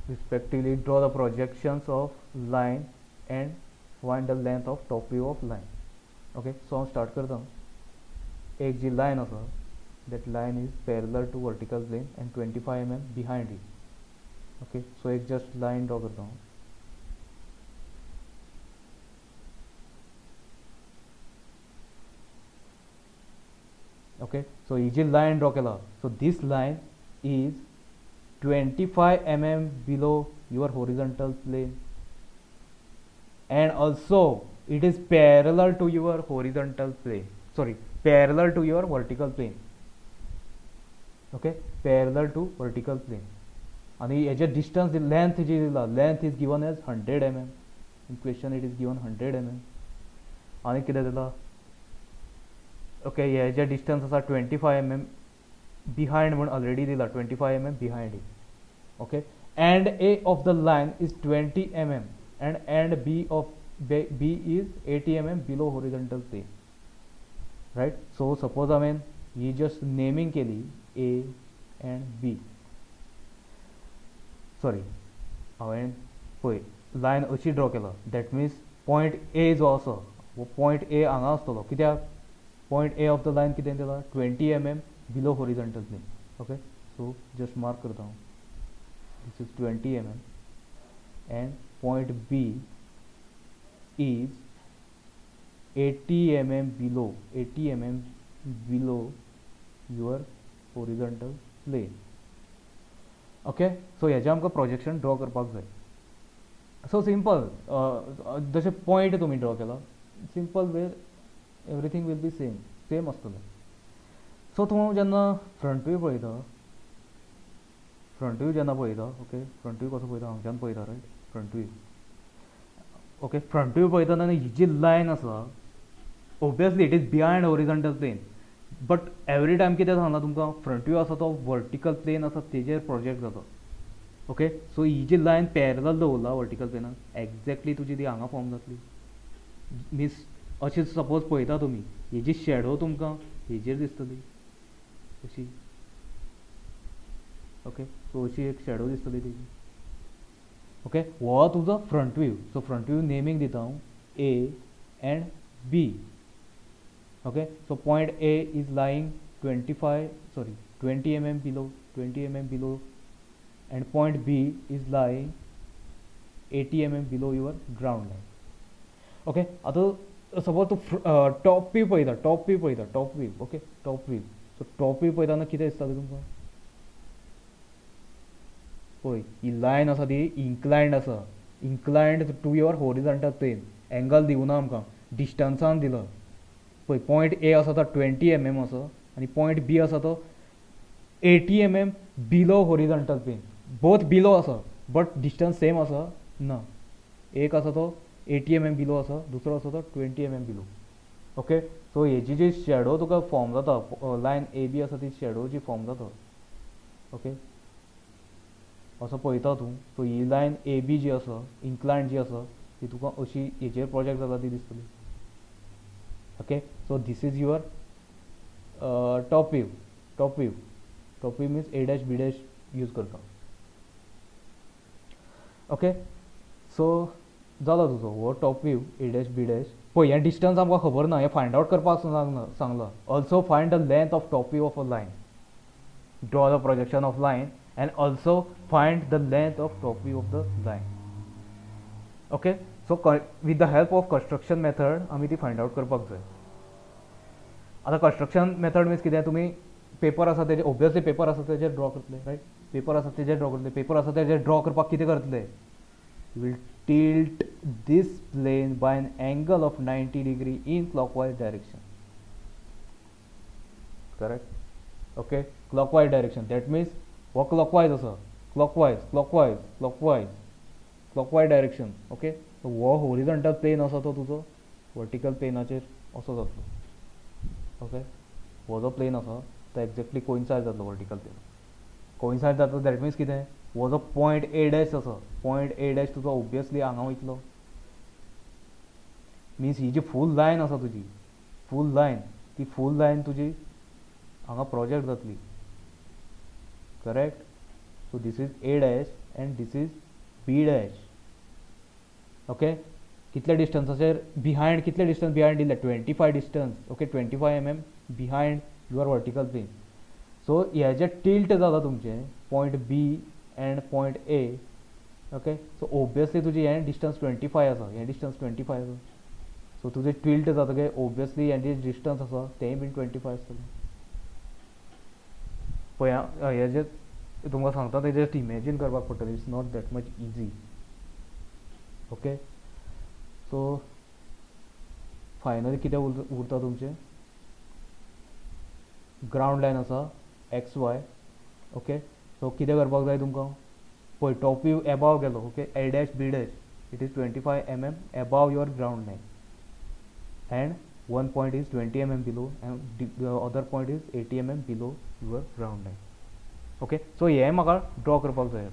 Respectively draw the projections of line and find the length of top view of line. Okay. So हम start करता हूँ. एक जी line आसा, that line is parallel to vertical plane and 25 mm behind it. Okay. So एक just line draw करता हूँ. Okay. So ये जी line draw केला. So this line is 25 mm below your horizontal plane, and also it is parallel to your horizontal plane, parallel to your vertical plane. Okay, parallel to vertical plane. And the distance, the length is given as 100 mm. In question it is given 100 mm. And okay, the distance is 25 mm behind one already dila, 25 mm behind it. Okay, and A of the line is 20 mm and B is 80 mm below horizontal plane. Right. So suppose I mean you just naming केली A and B. Sorry, हांवें पळय lion अशी draw केला. That means point A जो आसा वो point A हांगा आसतलो. कित्याक point A of the line कितें दिला, 20 mm below horizontal plane. Okay. सो जस्ट मार्क करता हांव. This is 20 mm and point B is 80 mm below your horizontal plane. Okay. So हेजें आमकां प्रोजेक्शन ड्रॉ करपाक जाय. सो सिंपल, जशें पॉयंट तुमी ड्रॉ केला, simple way everything will be same आसतलें. सो तूं जेन्ना फ्रंट व्यू पळयता, ओके, फ्रंट व्यू कसो पळयता, हांगच्यान पळयता right, front view. Okay. Front view पळयतना ही जी लायन आसा, obviously it is behind horizontal plane, but every time कितें सांगला तुमकां, फ्रंट व्यू आसा तो वर्टिकल प्लेन आसा तेजेर प्रोजेक्ट जाता. ओके. सो ही जी लायन पॅरलल दवरला वर्टिकल प्लेनाक, एक्झॅक्टली तुजी ती हांगा फॉर्म जातली. मिन्स अशें सपोज पळयता तुमी, ही जी शॅडो तुमकां हेजेर दिसतली अशी. ओके. सो अशी एक शॅडो दिसतली तेजी. ओके. हो तुजो front view. So front view naming दिता हांव A and B. Okay, so point A is lying 20 mm below, and point B is lying 80 mm below your ground line. Okay. Suppose to top view पळयता, top view. Okay, top view. सो top view पळयतना कितें दिसता तुमकां? पळय ही line आसा ती inclined आसा, inclined to your horizontal plane. Angle दिवना आमकां, डिस्टन्सान दिला. पळय पॉयंट ए आसा तो 20 mm आसा आनी पॉयंट बी आसा तो 80 mm below horizontal plane. Both below आसा बट डिस्टन्स सेम आसा ना. एक आसा तो 80 mm बिलो आसा, दुसरो आसा तो 20 mm बिलो. ओके, सो हेची जी शॅडो तुका फॉर्म जाता, लायन ए बी आसा ती शॅडो जी फॉर्म जाता. ओके, असो पळयता तूं, सो ही लायन ए बी जी आसा, इन्क्लायंड जी आसा, ती तुका अशी हेचेर प्रोजेक्ट जाता ती दिसतली. Okay, so this is your top view. Top view, top view means A dash B dash use करता. ओके, सो जालो तुजो हो top view A dash B dash. पळय हें डिस्टन्स आमकां खबर ना, हें फायंड आउट करपाक सांगलां. Also find the length of top view of a line. Draw the projection of line and also find the length of top view of the line. Okay, so with the help of construction method आमी ती find out करपाक जाय. आता construction method means कितें, तुमी paper आसा तेजेर, obviously paper आसा तेजेर ड्रॉ करतले, रायट? पेपर आसा तेजेर ड्रॉ करतले. पेपर आसा तेजेर ड्रॉ करपाक कितें करतले? Will tilt this plane by an angle of 90 degree in clockwise direction. Correct? Okay, clockwise direction, that means हो क्लॉकवायज आसा, clockwise clockwise clockwise clockwise direction. Okay, so हो हॉरिझॉन्टल प्लेन आसा तो तुजो वर्टिकल प्लेनाचेर असो जातलो. ओके, हो जो प्लेन आसा तो एक्झॅक्टली कोइन्सायड जातलो वर्टिकल प्लेन. कोइन्सायड जातलो दॅट मिन्स कितें, हो जो पॉयंट ए डॅश आसा, पॉयंट ए डॅश तुजो ऑब्वियसली हांगा वयतलो. मिन्स ही जी फूल लायन आसा तुजी, फूल लायन, ती फूल लायन तुजी हांगा प्रोजेक्ट जातली. Correct? So this is A dash and this is B dash. Okay, कितले डिस्टन्साचेर बिहाइंड, कितले डिस्टन्स बिहाइंड दिले? 25 distance. Okay, 25 mm behind your vertical plane. So हेजे टिल्ट जाता तुमचे point B and point A. Okay, so obviously तुजी हें distance 25 आसा, हें डिस्टन्स 25 आसा. सो तुजें टिल्ट जातकीर ऑब्वियसली हें जे डिस्टन्स आसा तेंय बीन 25 आसतलें. पळय हें जें तुमकां सांगता तें जस्ट इमॅजीन करपाक पडटलें. It's not that much easy. Okay, so finally कितें उरता तुमचें? ग्रावंड लायन आसा एक्स वाय. ओके, सो कितें करपाक जाय तुमकां? पळय टॉप व्यू एबाव गेलो. Okay, A dash B dash, it is 25 mm above your ground line and one point is 20 mm below and the other point is 80 mm below your ground line. Okay, so हे म्हाका draw करपाक जाय.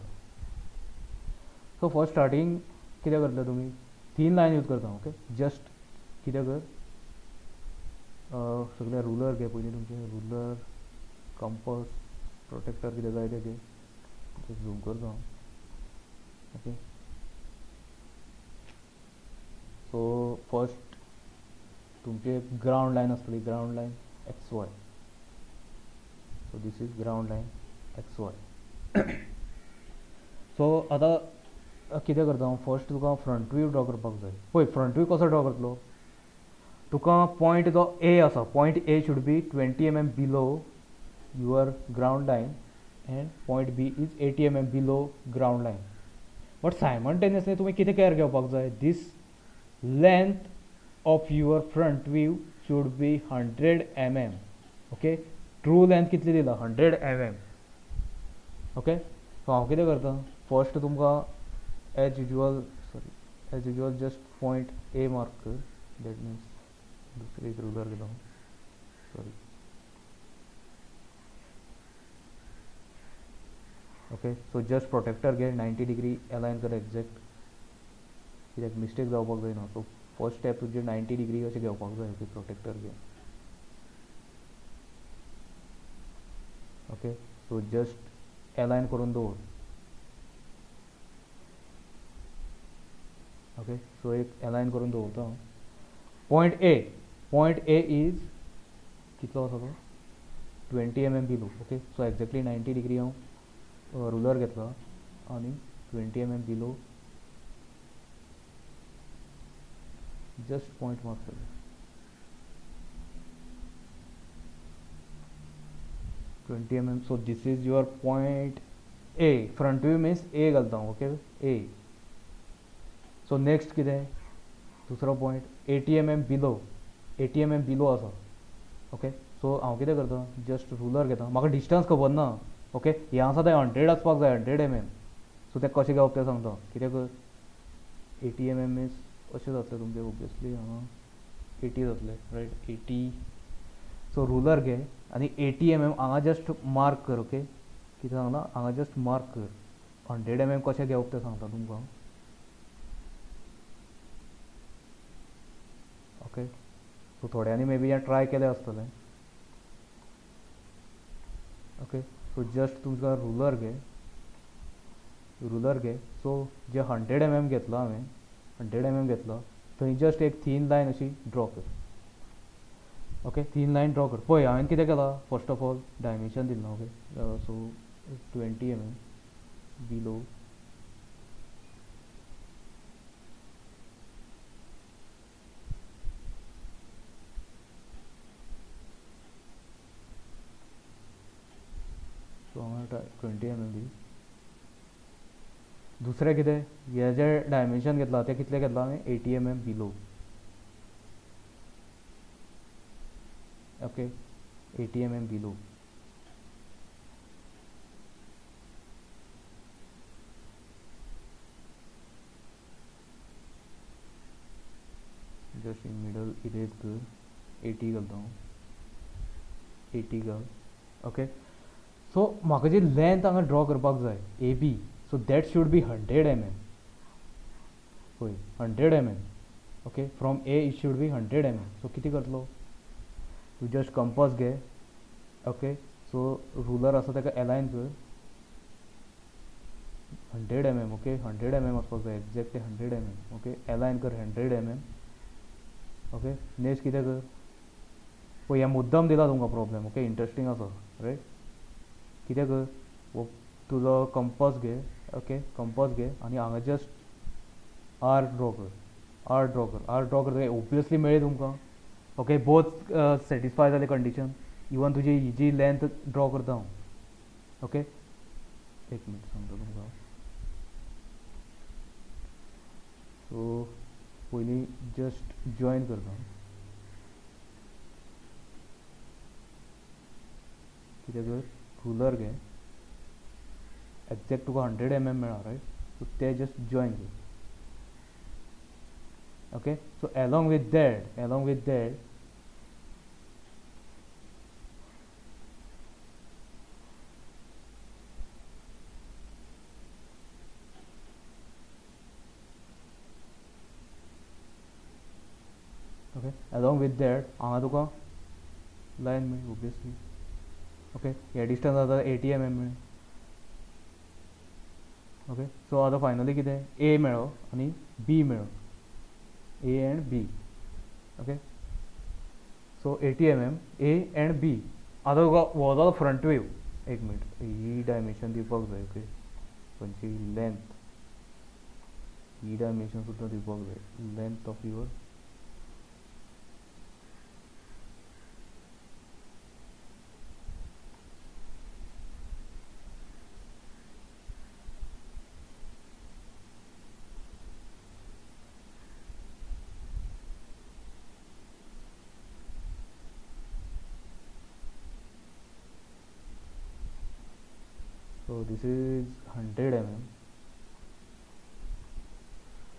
So first starting कितें करतले तुमी? Thin line use करता. Okay, just कितें कर, सगळे रुलर घे पयलीं तुमचे, रुलर, कंपस, प्रोटेक्टर कितें जाय तें घे. झूम करता. ओके, सो फर्स्ट तुमचे ग्राउंड लायन आसतली, ground line x Y. So this is ground line x Y. So आतां कितें करता हांव? फर्स्ट तुका फ्रंट व्यू ड्रॉ करपाक जाय. पळय फ्रंट व्यू कसो ड्रॉ करतलो? तुका पॉयंट जो ए आसा, point A should be 20 mm below your ground line and point B is 80 mm below ground line. But simultaneously तुमी कितें केअर घेवपाक जाय? This length of your front view should be 100 mm. Okay, true length कितली दिला? 100 mm. Okay, so हांव कितें करता? First तुमकां as usual just point A mark कर. दॅट मिन्स दुसरी एक रुलर घेता हांव. सॉरी. ओके, सो जस्ट प्रोटेक्टर घे, 90 degree अलायन कर एक्झॅक्ट, कित्याक मिस्टेक जावपाक जायना. सो फर्स्ट स्टेप तुजे 90 degree अशें घेवपाक जाय. ओके, प्रोटेक्टर घे. ओके, सो जस्ट अलायन करून दवर. ओके, सो एक अलायन करून दवरता. पॉयंट ए इज कितलो आसा तो? 20 mm below. Okay, so exactly 90 degree हांव रुलर घेतला आनी 20 mm below just point mark केलो. 20 mm. So this is your point A. Front view means A घालता हूँ. Okay, A. So next कितें दुसरो point 80 mm below. 80 mm below आसा. Okay so हांव कितें करता जस्ट रुलर घेता. म्हाका डिस्टन्स खबर ना. ओके हें आसा तें 100 आसपाक जाय 100 mm. सो तें कशें घेवप तें सांगता. कितें कर 80 mm मीन्स अशें जातलें तुमचें ओबियसली हांगा 80 जातलें रायट 80. सो रुलर घे आनी 80 mm हांगा जस्ट मार्क कर. ओके कितें सांगलां हांगा जस्ट मार्क कर. 100 mm कशें घेवप तें सांगता तुमकां. ओके सो थोड्यांनी मे बी हें ट्राय केलें आसतलें. ओके सो जस्ट तुमकां रुलर घे. सो जे 100 mm घेतलो हांवें 100 mm घेतलो थंय जस्ट एक थीन लायन अशी ड्रॉ कर. ओके थीन लायन ड्रॉ कर. पळय हांवें कितें केलां फर्स्ट ऑफ ऑल डायमेन्शन दिलें. Okay so 20 mm below. So हांगा 20 mm दी. दुसरें कितें हें जें डायमेन्शन घेतलां तें कितलें घेतलां हांवें 80 mm below. Okay 80 mm below. Just in middle erase कर 80 घालता हांव. 80 घाल. ओके सो म्हाका जी लेंथ हांगा ड्रॉ करपाक जाय A B. So that should be 100 mm. पळय 100 mm. Okay from A it should be 100 mm. सो कितें करतलो तूं जस्ट कंपास घे. ओके सो रुलर आसा ताका अलायन कर 100 mm. ओके 100 mm वचपाक जाय एक्झॅक्टली 100 mm. ओके अलायन कर 100 mm. ओके नेक्स्ट कितें कर पळय हें मुद्दम दिला तुमकां प्रॉब्लेम. ओके इंट्रस्टींग आसा रायट. कितें कर वो तुजो कंपास घे. ओके कंपास घे आनी हांगा जस्ट आर ड्रॉ कर. आर ड्रॉ कर ओबियसली मेळ्ळी तुमकां. ओके बोथ सॅटिस्फाय जाले कंडिशन. इवन तुजी ही जी लेंथ ड्रॉ करता हांव. ओके एक मिनट सांगता तुमकां. सो पयलीं जस्ट जॉयन करता. कितें कर रुलर घे एक्झॅक्ट तुका 100 mm मेळ्ळा रायट. सो ते जस्ट जॉयन कर. Okay so along with that हांगा तुका लायन मेळ्ळी ओबियसली. ओके हे डिस्टन्स आतां 80 mm मेळ्ळें. ओके सो आतां फायनली कितें ए मेळ्ळो आनी बी मेळ्ळो. A and B. Okay so 80 mm A and B. आतां तुका हो जालो फ्रंट व्यू. एक मिनट ही डायमेन्शन दिवपाक जाय. ओके खंयची लेंथ ही डायमेन्शन सुद्दां दिवपाक जाय. Length of your so this is 100 mm.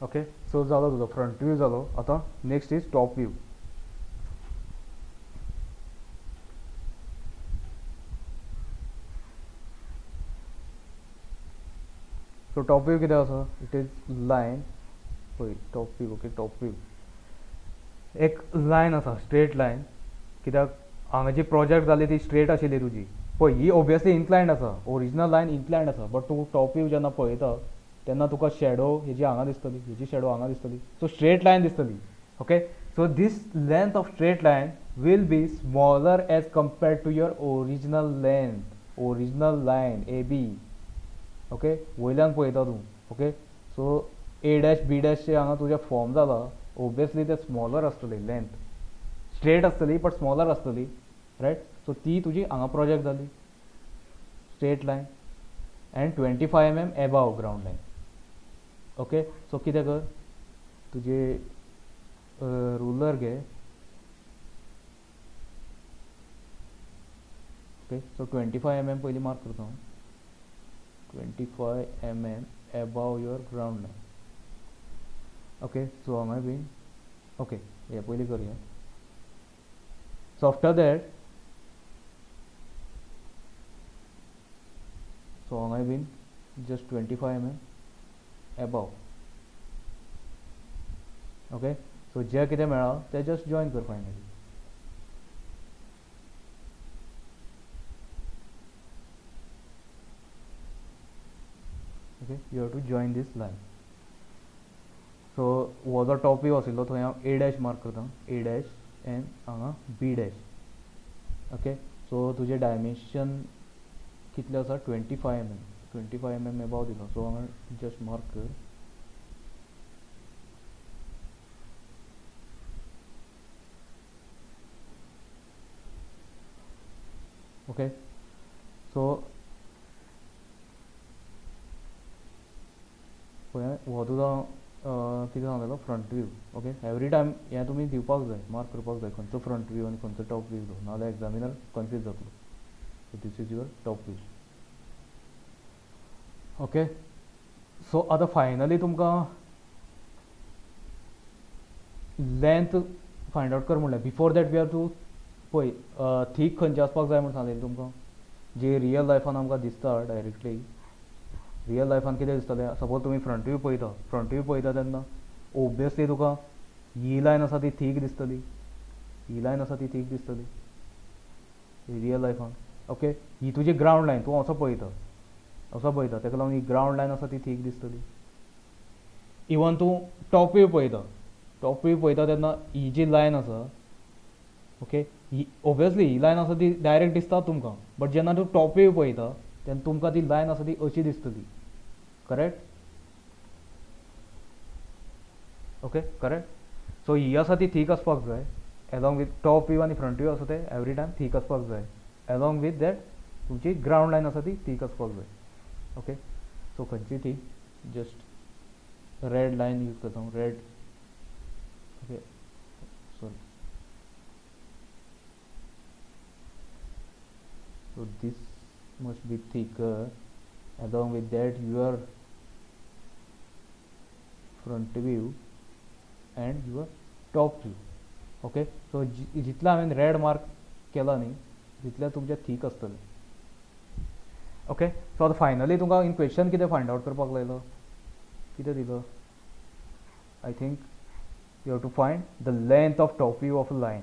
Okay so जालो तुजो फ्रंट व्यू जालो. आतां next is top view. So top view कितें आसा इट इज लायन. पळय top view. Okay top view एक लायन आसा स्ट्रेट लायन. कित्याक हांगा जी प्रोजेक्ट जाली ती स्ट्रेट आशिल्ली तुजी. पळय ही ओबियसली इन्क्लायंड आसा. ओरिजिनल लायन इन्क्लायंड आसा. बट तूं टॉप व्यू जेन्ना पळयता तेन्ना तुका शॅडो हेजी हांगा दिसतली हेजी शॅडो हांगा दिसतली. सो स्ट्रेट लायन दिसतली. Okay so this length of straight line will be smaller as compared to your original length. Original line A B. Okay वयल्यान पळयता तूं. Okay so A dash B डॅशचे हांगा तुजें form जाला. ओबियसली ते smaller आसतली लेंथ. स्ट्रेट आसतली बट स्मॉलर आसतली रायट. सो ती तुजी हांगा प्रोजेक्ट जाली. Straight line and 25 mm above ground line. Okay, so कितें कर, तुजे रुलर घे. ओके, सो 25 mm पयलीं मार्क करता हांव. 25 mm above your ground line. Okay, so हांगा बीन ओके हे पयलीं करया. सो आफ्टर दॅट सो हांगा बीन just 25 mm above. Okay, so जे कितें मेळ्ळा तें जस्ट जॉइन कर finally. Okay, you have to join this line. So हो जो टॉप व्यू आशिल्लो थंय हांव A डॅश मार्क करता. A डॅश एंड हांगा B डॅश. ओके, सो तुजें डायमेन्शन कितलें आसा 25 mm. 25 mm एबाव दिलो, सो हांगा जस्ट मार्क कर. ओके, सो हो तुजो कितें सांगलेलो front view. Okay, every time हें तुमी दिवपाक जाय, मार्क करपाक जाय खंयचो फ्रंट व्यू आनी खंयचो टॉप व्यू तो, नाजाल्यार एग्जामिनर कन्फ्यूज जातलो. So this is your top view. Okay, so आतां फायनली तुमकां लेंथ फायंड आउट कर म्हणलें. Before that we have to पळय थीक खंयची आसपाक जाय म्हण सांगलेली तुमकां, जी रियल लायफान आमकां दिसता डायरेक्टली. रियल लायफान कितें दिसतलें, सपोज तुमी फ्रंट व्यू पळयता तेन्ना ओबियसली तुका ही लायन आसा ती थीक दिसतली, ही लायन आसा ती थीक दिसतली रियल लायफान. ओके, ही तुजी ग्राउंड लायन, तूं असो पळयता तेका लागून ही ग्राउंड लायन आसा ती थीक दिसतली. इवन तूं टॉप व्यू पळयता तेन्ना ही जी लायन आसा, ओके, ही ओबियसली ही लायन आसा ती डायरेक्ट दिसता तुमकां, बट जेन्ना तूं टॉप व्यू पळयता तेन्ना तुमकां ती लायन आसा ती अशी दिसतली. करेक्ट? Okay, correct. सो ही आसा ती थीक आसपाक जाय, एलॉंग वीथ टॉप व्यू आनी फ्रंट व्यू आसा ते एवरी टायम थीक आसपाक जाय. एलॉंग वीथ दॅट तुमची ग्राउंड लायन आसा ती थीक आसपाक जाय. ओके, सो खंयची thick, just red line use करता हांव. Red. Okay, sorry. So this must be thicker. Along with that your front view and your top view. Okay, so जितला हांवें रेड मार्क केला न्ही तितले तुमचे थीक आसतले. ओके, सो आतां फायनली तुमकां इन क्वेश्चन कितें फायंड आउट करपाक लायलो, कितें दिलो? I think you have to find the length of top view of a line.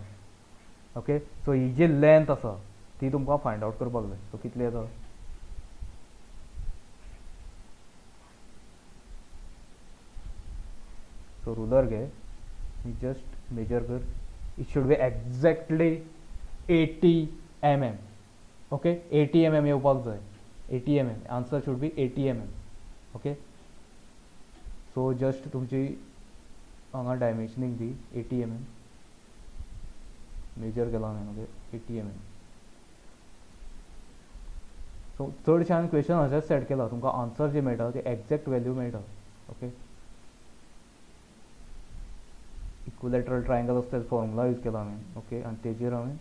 Okay, so ही जी लेंथ आसा ती तुमकां फायंड आउट करपाक जाय. सो कितली येता? सो रुलर घे, जस्ट मेजर कर. It should B exactly 80 mm. Okay, 80 mm येवपाक जाय. 80 mm answer should be 80 mm. Okay, so just तुमची हांगा डायमेन्शनींग दी 80 mm. मेजर केला हांवें. Okay, 80 mm. सो चडशे हांवें क्वेश्चन अशेंच सेट केला, तुमकां आन्सर जे मेळटा ते एक्झॅक्ट वॅल्यू मेळटा. ओके, इक्विलॅटरल ट्रायंगल आसता तेजो फॉर्मुला यूज केला हांवें. ओके, आनी तेजेर हांवें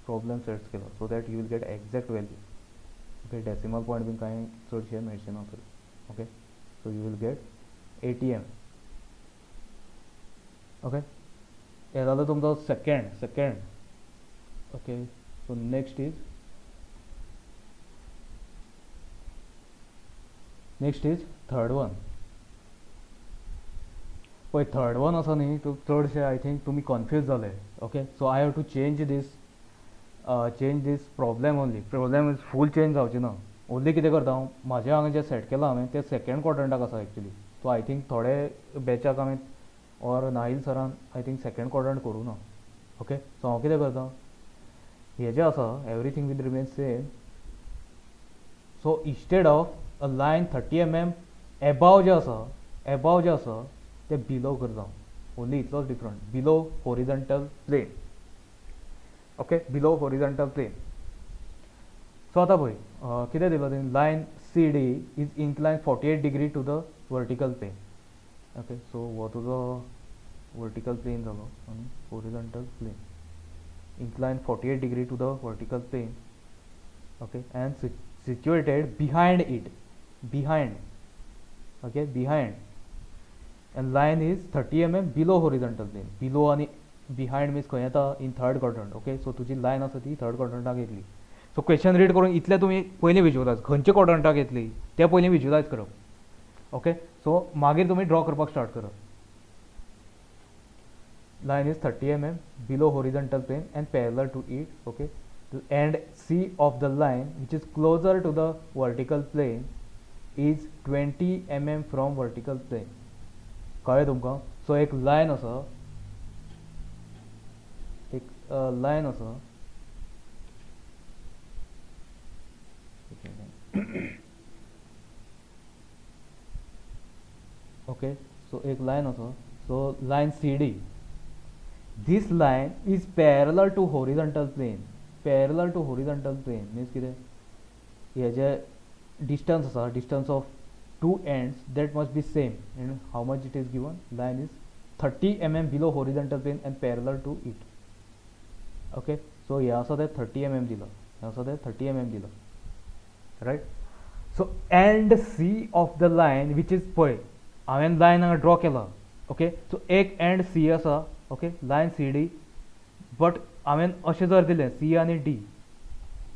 प्रॉब्लेम सेट केला so that you will get exact value. Okay, decimal point बीन कांय चडशे मेळचे ना तर. Okay, so you will get 80 mm. Okay, हे जालो तुमचो second. Okay, so next is third one. पळय थर्ड वन आसा न्ही, तूं चडशे आय थिंक तुमी कन्फ्यूज जाले. Okay, so I have to change this problem only. Problem is full change जावची ना. ओन्ली कितें करता हांव, म्हाजें हांगा जें सेट केलां हांवें तें सेकंड क्वाड्रंटाक आसा एक्चुली. सो आय थिंक थोडे बॅचाक हांवें ऑर नाहील सरान आय थिंक सेकंड क्वाड्रंट करूं ना. ओके, सो हांव कितें करता, हें जें आसा everything will remain same. So instead of a line 30 mm above जें आसा तें बिलो करता. ओन्ली इतलोच different. Below horizontal plane. Okay, below horizontal plane. So आतां पळय कितें दिलं तेणी line C D is incline 48 degree to the vertical plane. Okay, so हो तुजो वर्टिकल प्लेन जालो आनी horizontal plane inclined 48 degree to the vertical plane, okay, and situated behind it, and line is 30 mm below horizontal plane. Below आणि behind means खंय येता in third quadrant. Okay, सो तुजी lion आसा ती थर्ड क्वाड्रंटाक येतली. So question read करून इतले तुमी पयलीं विज्युअलायज खंयच्या क्वाड्रंटाक येतली ते पयलीं विज्युअलायज करप. ओके, सो मागीर तुमी ड्रॉ करपाक स्टार्ट करप. Line is 30 mm below horizontal plane and parallel to it. Okay, the end C of the line, which is closer to the vertical plane, is 20 mm from vertical plane. कळ्ळें तुमकां? सो एक lion आसा, okay, so एक lion आसा. सो lion CD, this line is parallel to horizontal plane. Parallel to horizontal plane means कितें? हे जे distance आसा, distance of two ends, that must be same. And how much it is given? Line is 30 mm below horizontal plane and parallel to it. Okay, so हे आसा ते 30 mm दिला, हे आसा ते 30 mm दिला, right? So end C of the line, which is पळय हांवें lion हांगा draw केला. ओके, सो एक एंड C आसा. Okay, line C D, but हांवें अशें जर दिलें सी आनी डी,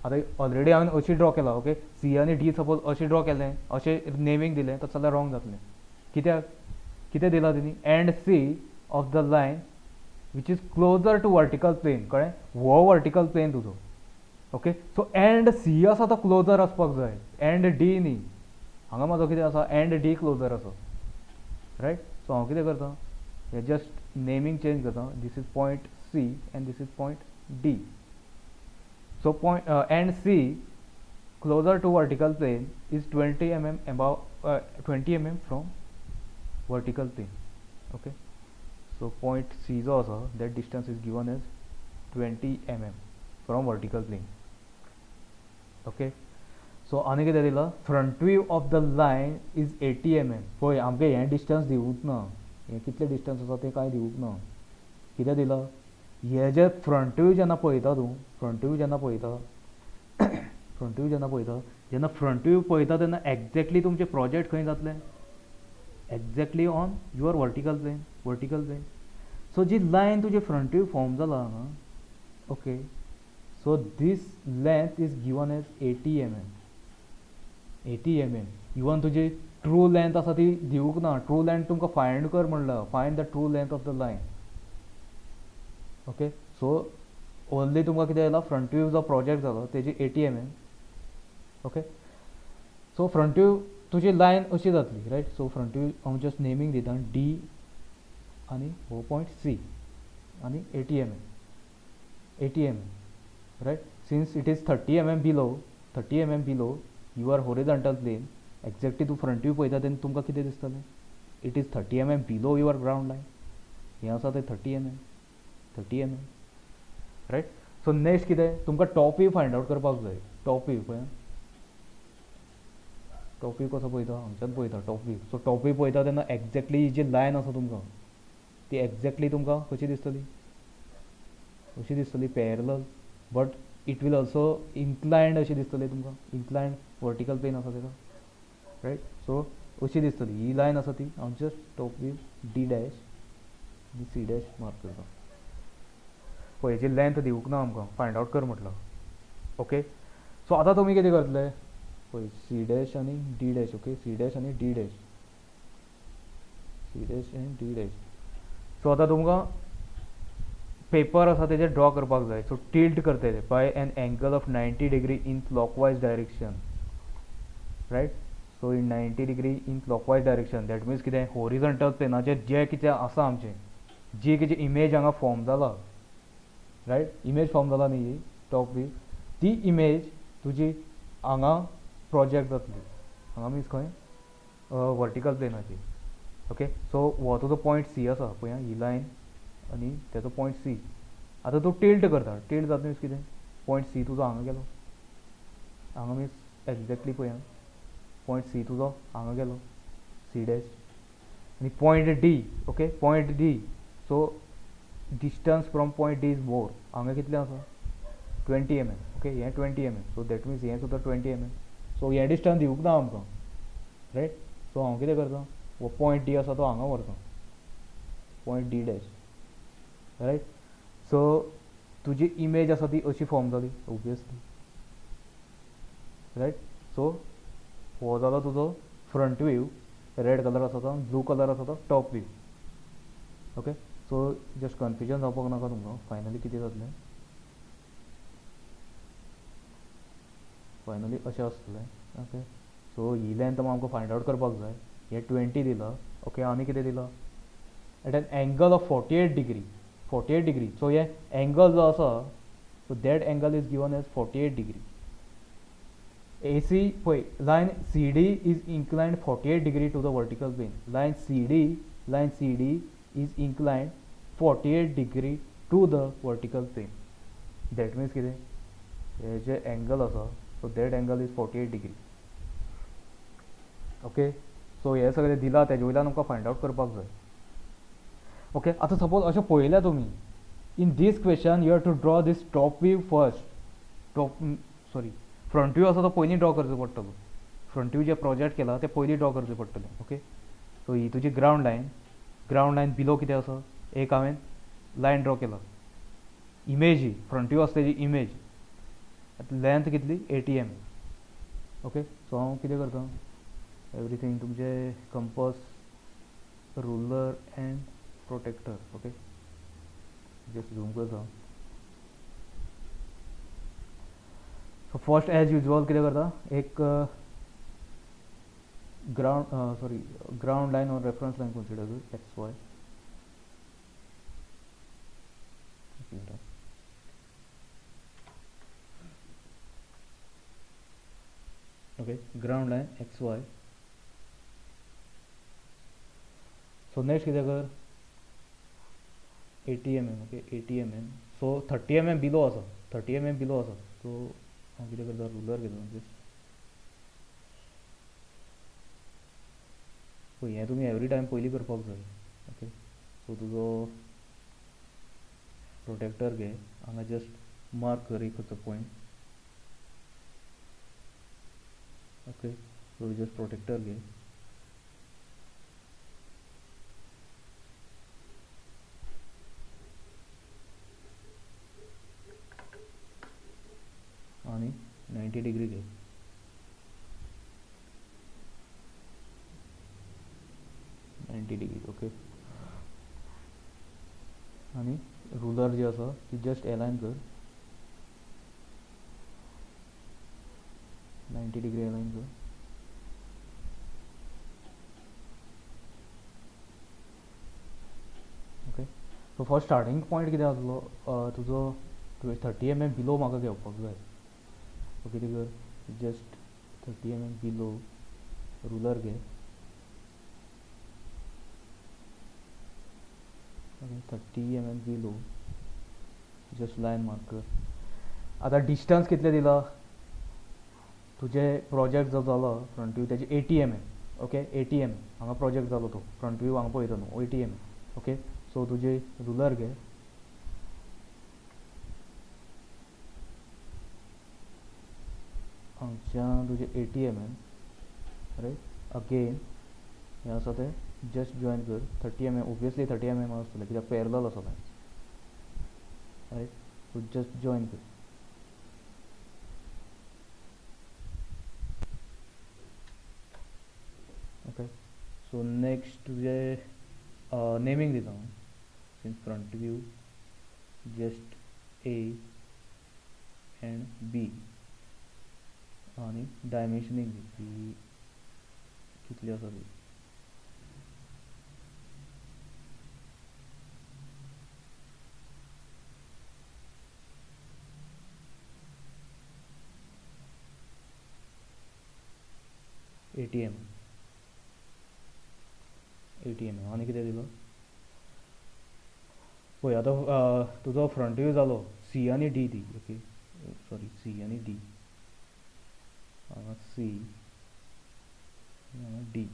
आतां ऑलरेडी हांवें अशी ड्रॉ केला. ओके, सी आनी डी सपोज अशें ड्रॉ केलें, अशें नेमींग दिलें, तशें जाल्यार रॉंग जातलें. कित्याक? कितें दिलां तेणी? End C of the line which is closer to vertical plane. कळ्ळें? हो वर्टिकल प्लेन तुजो. ओके, सो एंड सी आसा तो क्लोजर आसपाक जाय, एंड डी न्ही. हांगा म्हाजो कितें आसा? एंड डी क्लोजर आसा, रायट? सो हांव कितें करतां? हे जस्ट नेमिंग चेंज करता. This is point C and this is point D. So point end C closer to vertical plane is 20 mm above 20 mm from vertical plane. Okay, so point C is also that distance is given as 20 mm from vertical plane. Okay, so आनी कितें दिला? front view of the line is 80 mm. पळय आमकां हें distance दिवूंक ना, हें कितलें distance आसा तें कांय दिवूंक ना. कितें दिलां? हे जे फ्रंट व्यू जेन्ना पळयता तूं, फ्रंट व्यू जेन्ना पळयता तेन्ना एक्झॅक्टली तुमचें प्रोजेक्ट खंय जातलें? Exactly on your vertical plane. So जी लायन तुजे फ्रंट व्यू फॉर्म जाला हांगा, okay, so this length is given as 80 mm. Even तुजी ट्रू लेंथ आसा ती दिवूंक ना. ट्रू लेंथ तुमकां फायंड कर म्हणला, find the true length of the line. Okay, so only तुमकां कितें येयला? फ्रंट व्यू जो प्रोजेक्ट जालो तेजी 80 mm. Okay, so front view तुजी लायन अशी जातली, रायट? सो फ्रंट व्यू हांव जस्ट नेमींग दिता डी आनी हो पॉयंट सी आनी 80 mm, right? Since it is 30 mm below your horizontal plane, exactly तूं फ्रंट व्यू पळयता तेन्ना तुमकां कितें दिसतलें? It is 30 mm below your ground line. हें आसा तें 30 mm, रायट? सो नेक्स्ट कितें? तुमकां टॉप व्यू फायंड आवट करपाक जाय. टॉप व्यू पळय, टॉप व्यू कसो पळयता? हांगच्यान पळयता टॉप व्यू. सो टॉप व्यू पळयता तेन्ना एक्झॅक्टली ही जी लायन आसा तुमकां, ती एक्झॅक्टली तुमकां कशी दिसतली? अशी दिसतली parallel, but it will also inclined अशी दिसतली तुमकां. इन्क्लायन्ड वर्टिकल प्लेन आसा तेका, रायट? सो अशी दिसतली ही लायन आसा ती. हांव just top view D dash आनी सी डॅश मार्क करता. पळय हेची लेंथ दिवूंक ना आमकां, फायंड आवट कर म्हटलां. ओके, सो आतां तुमी कितें करतले? पळय सी डॅश आनी D dash. Okay, C dash आनी डी डॅश. सो आतां तुमकां पेपर आसा तेजेर ड्रॉ करपाक जाय. सो टिल्ट करतले by an angle of 90 degree in clockwise direction, right? So in 90 degree in clockwise direction, that means कितें? हॉरिझॉन्टल प्लेनाचेर जें कितें आसा आमचें, जी कितें इमेज हांगा फॉर्म जाला, रायट? इमेज फॉर्म जाला न्ही ही टॉप व्यू, ती इमेज तुजी हांगा प्रोजेक्ट जातली. हांगा मिन्स खंय? वर्टिकल प्लेनाचेर. ओके, सो हो तुजो पॉयंट सी आसा पळय, ही लायन आनी तेजो पॉयंट सी. आतां तूं टिल्ट करता. टिल्ट जाता मिन्स कितें? पॉयंट सी तुजो हांगा गेलो, हांगा मीन्स एक्झॅक्टली पळय पॉयंट सी तुजो हांगा गेलो सी डॅश आनी point D okay point D so distance from point D is more हांगा कितलें आसा 20 mm ओके हें 20 mm सो दॅट मिन्स हें सुद्दां 20 mm सो हें डिस्टन्स दिवंक ना आमकां रायट सो हांव कितें करता हो पॉयंट डी आसा तो हांगा व्हरता पॉयंट डी डॅश रायट सो तुजी इमेज आसा ती अशी फॉर्म जाली ओबियसली रायट सो हो जालो तुजो फ्रंट व्यू रेड कलर आसा तो ब्लू कलर आसा तो टॉप व्यू ओके सो जस्ट कन्फ्युजन जावपाक नाका तुमकां फायनली कितें जातलें फायनली अशें आसतलें ओके सो ही लेंथ आमकां फायंड आउट करपाक जाय हे 20 दिला ओके आनी कितें दिला at an angle of 48 degree so हे एंगल जो आसा so that angle is given as 48 degree AC पळय line CD is inclined 48 degree to the vertical plane line CD is inclined 48 degree to the vertical plane that means कितें हे जे angle आसा so that angle is 48 degree okay so हे सगळें दिला तेजे वयल्यान आमकां फायंड आउट करपाक जाय ओके आतां सपोज अशें पळयल्या तुमी in this question you have to draw this top view first front view आसा तो पयलीं ड्रॉ करचो पडटलो फ्रंट व्यू जे प्रोजेक्ट केला ते पयलीं ड्रॉ करचें पडटलें ओके सो ही तुजी ग्रावंड लायन बिलो कितें आसा एक हांवें लायन ड्रॉ केला इमेज ही फ्रंट व्यू आसा तेजी इमेज लेंथ कितली 80 mm ओके सो हांव कितें करता एवरीथींग तुमचे compass ruler and protractor okay just zoom करता सो फर्स्ट एज युजल कितें करता एक ग्राउंड लाइन और रेफरेंस लाइन कंसिडर कर XY okay ground line XY so next कितें कर 80 mm okay 80 mm so 30 mm below आसा 30 mm बिलो आसा सो हांव कितें करता रुलर घेता जस्ट सो हें तुमी एवरी टायम पयलीं करपाक जाय ओके सो तुजो प्रोटेक्टर घे हांगा जस्ट मार्क कर एक पॉयंट ओके सो जस्ट प्रोटेक्टर घे आणि 90 डिग्री घे ओके आणि रुलर जी आसा ती जस्ट अलाइन कर 90 डिग्री अलाइन कर okay so first starting point कितें आसलो तुजो 30 mm बिलो म्हाका घेवपाक जाय सो कितें कर जस्ट 30 mm बिलो रुलर घे okay 30 mm below just line mark कर आतां डिस्टन्स कितलें दिला तुजे प्रोजेक्ट जो जालो फ्रंट व्यू तेजे 80 mm ओके 80 mm हांगा प्रोजेक्ट जालो तो फ्रंट व्यू हांगा पळयता न्हू 80 mm ओके सो तुजे रुलर घे हांगच्यान तुजे 80 mm रायट अगेन हें आसा तें जस्ट जॉइन कर 30 mm ओबियसली 30 mm आसतलें कित्याक पॅरलल आसा line right so just join कर ओके सो नेक्स्ट तुजे नेमिंग दिता हांव since front view just A and B आणि डायमेन्शनिंग ती कितली आसा ती ATM आणि कितें दिलो पळय आतां तुजो फ्रंट व्यू जालो C आनी D दी ओके सॉरी C आनी D C D.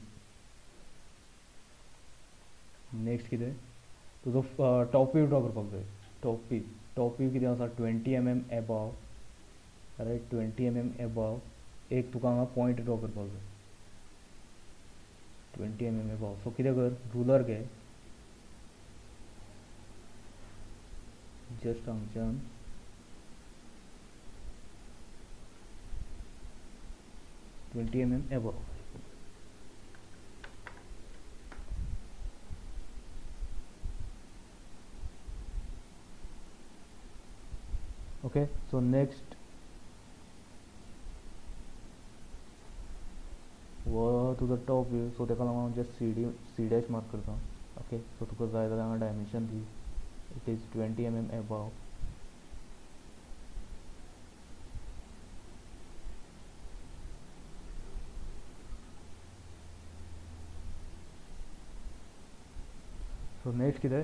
नेक्स्ट कितें तुजो टॉप व्यू ड्रॉ करपाक जाय. टॉप व्यू कितें आसा 20 mm above, right 20 mm above एक तुका हांगा पॉयंट ड्रॉ करपाक जाय 20 mm एबाव. सो कितें कर, रुलर घे, जस्ट हांगच्यान twenty mm above. Okay. So next वो तुजो टॉप व्यू. सो तेका लागून हांव जस्ट सी डॅश मार्क करता. ओके. सो तुका जाय जाल्यार हांगा डायमेंशन दी. It is 20 mm above. So next कितें,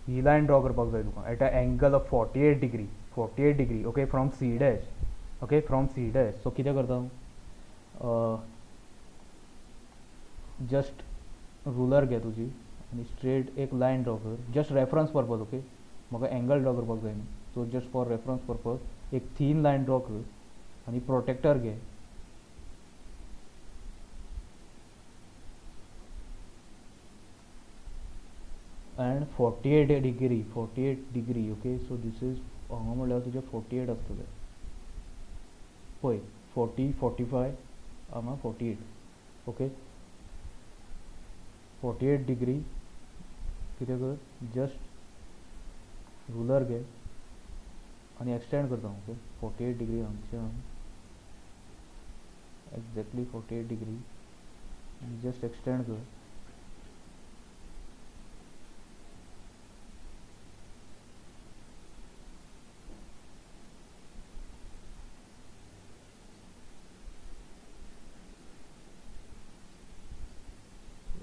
ही लायन ड्रॉ करपाक जाय तुका at a angle of 48 degree. Okay, from C dash. Okay, from C dash. So कितें करता हांव, जस्ट रुलर घे तुजी आनी स्ट्रेट एक लायन ड्रॉ कर, जस्ट रेफरन्स पर्पज. ओके, म्हाका एंगल ड्रॉ करपाक जाय न्ही. So just for reference purpose एक थीन लायन ड्रॉ कर आनी प्रोटेक्टर घे. And 48 degree. Okay. So this is हांगा म्हणल्यार तुजें 48 आसतलें पळय. 40 45 हांगा 48. ओके. 48 डिग्री कितें कर, जस्ट रुलर घे आनी एक्सटेंड करता. ओके. 48 डिग्री हांगच्यान एक्झॅक्टली 48 डिग्री जस्ट एक्सटेंड कर.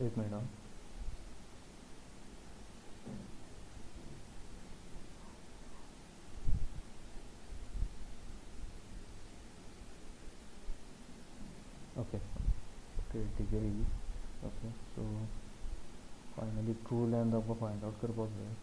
एक minute. Okay. Degree. Okay. So finally true length आमकां फायंड आउट करपाक जाय.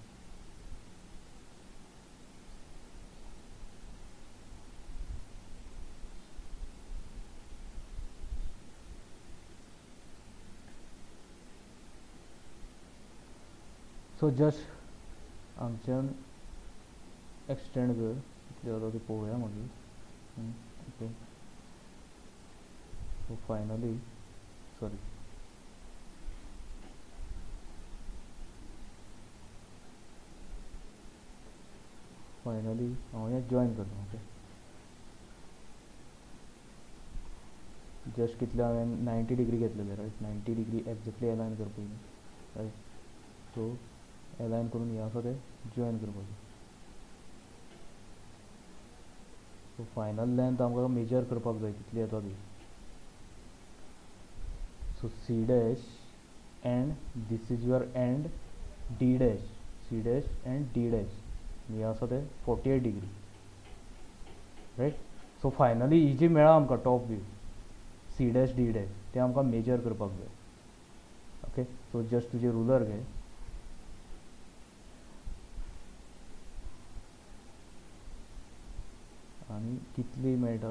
सो जस्ट हांगच्यान एक्सटेंड कर, कितले जाता ती पळोवया मागीर. ओके. सो फायनली हांव हें जॉयन करता. ओके. जस्ट कितले हांवें 90 डिग्री घेतलेले, रायट. 90 डिग्री एक्झॅक्टली अलायन कर पयलीं, रायट. सो अलायन करून हें आसा तें जॉयन करपाचें. सो फायनल लेंथ आमकां मेजर करपाक जाय कितली येता ती. So C dash and this is your and D dash. C dash and D dash हें आसा तें 48 डिग्री, रायट. सो फायनली ही जी मेळ्ळा आमकां top view C dash D dash तें आमकां मेजर करपाक जाय. ओके. सो जस्ट तुजें रुलर घे आनी कितली मेळटा,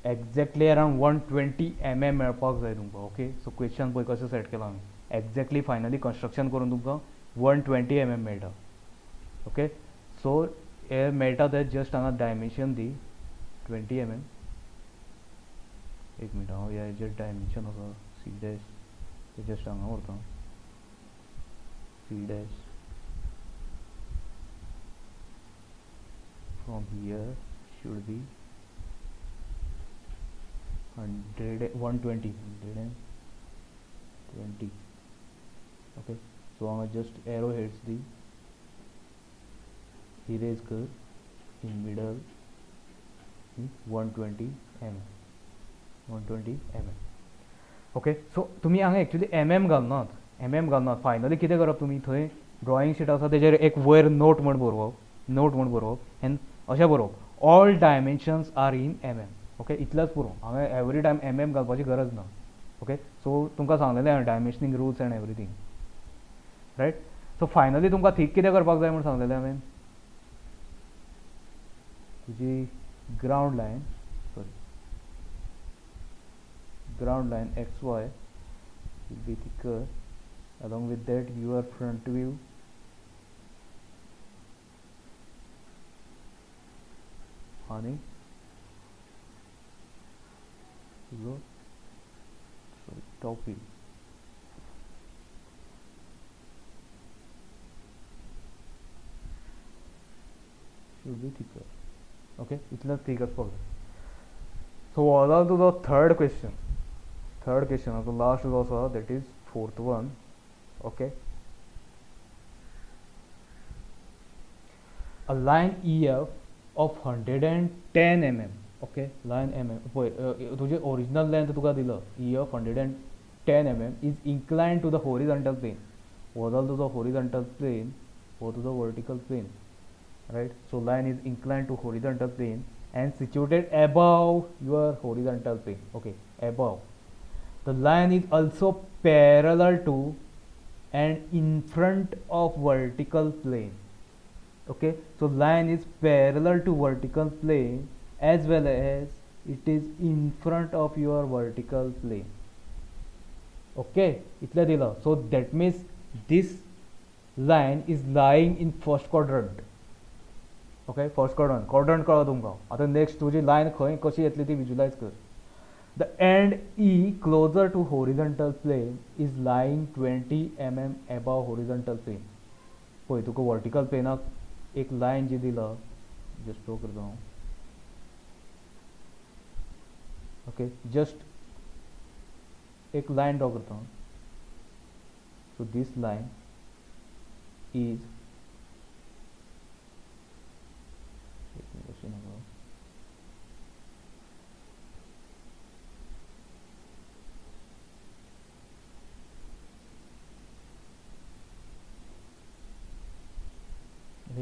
एक्झॅक्टली अरावंड 120 mm मेळपाक जाय तुमकां. ओके. सो क्वेश्चन पळय कशें सेट केलां हांवें. एक्झॅक्टली फायनली कंस्ट्रक्शन करून तुमकां 120 mm मेळटा. ओके. सो हे मेळटा ते जस्ट हांगा डायमेंशन दी 20 mm. एक मिनट, हांव हेजेर डायमेंशन आसा सी डॅश ते जस्ट हांगा व्हरता. C dash from here should be 120. Okay. So हांगा जस्ट एरो हेड्स दी, इरेज कर in middle 120 mm. Okay. So तुमी हांगा एक्चुली घालनात. फायनली कितें करप, तुमी थंय ड्रॉइंग शीट आसा तेजेर एक वयर नोट म्हण बरोवप एंड अशें बरोवप all dimensions are in okay इतलेंच पुरो हांवें एवरी टायम घालपाची गरज ना ओके सो तुमकां सांगलेलें हांवें dimensioning rules and everything right so finally तुमकां थीक कितें करपाक जाय म्हूण सांगलेलें हांवें तुजी ground line XY will be thicker. Along with that your front view and top view should be thicker. Okay, itna thicker for so all to the third question of the last is also that is fourth one. Okay, a line EF of 110 mm. Okay, line तुझे original length तुका दिलं EF 110 mm is inclined to the horizontal plane. What's to the horizontal plane or to the vertical plane, right? So line is inclined to horizontal plane and situated above your horizontal plane. Okay, above. The line is also parallel to and in front of vertical plane. Okay, so line is parallel to vertical plane as well as it is in front of your vertical plane. Okay, इतले दिलं. So that means this line is lying in first quadrant. Okay, first quadrant कळ्ळो तुमकां. आता next तुजी lion खंय कशी येतली ती विज्युलायज कर. The end E closer to horizontal plane is lying 20 mm above horizontal plane. पळय तुका वर्टिकल प्लेनाक एक लायन जी दिला जस्ट ड्रॉ करता हांव. ओके जस्ट एक लायन ड्रॉ करता हांव. So this line is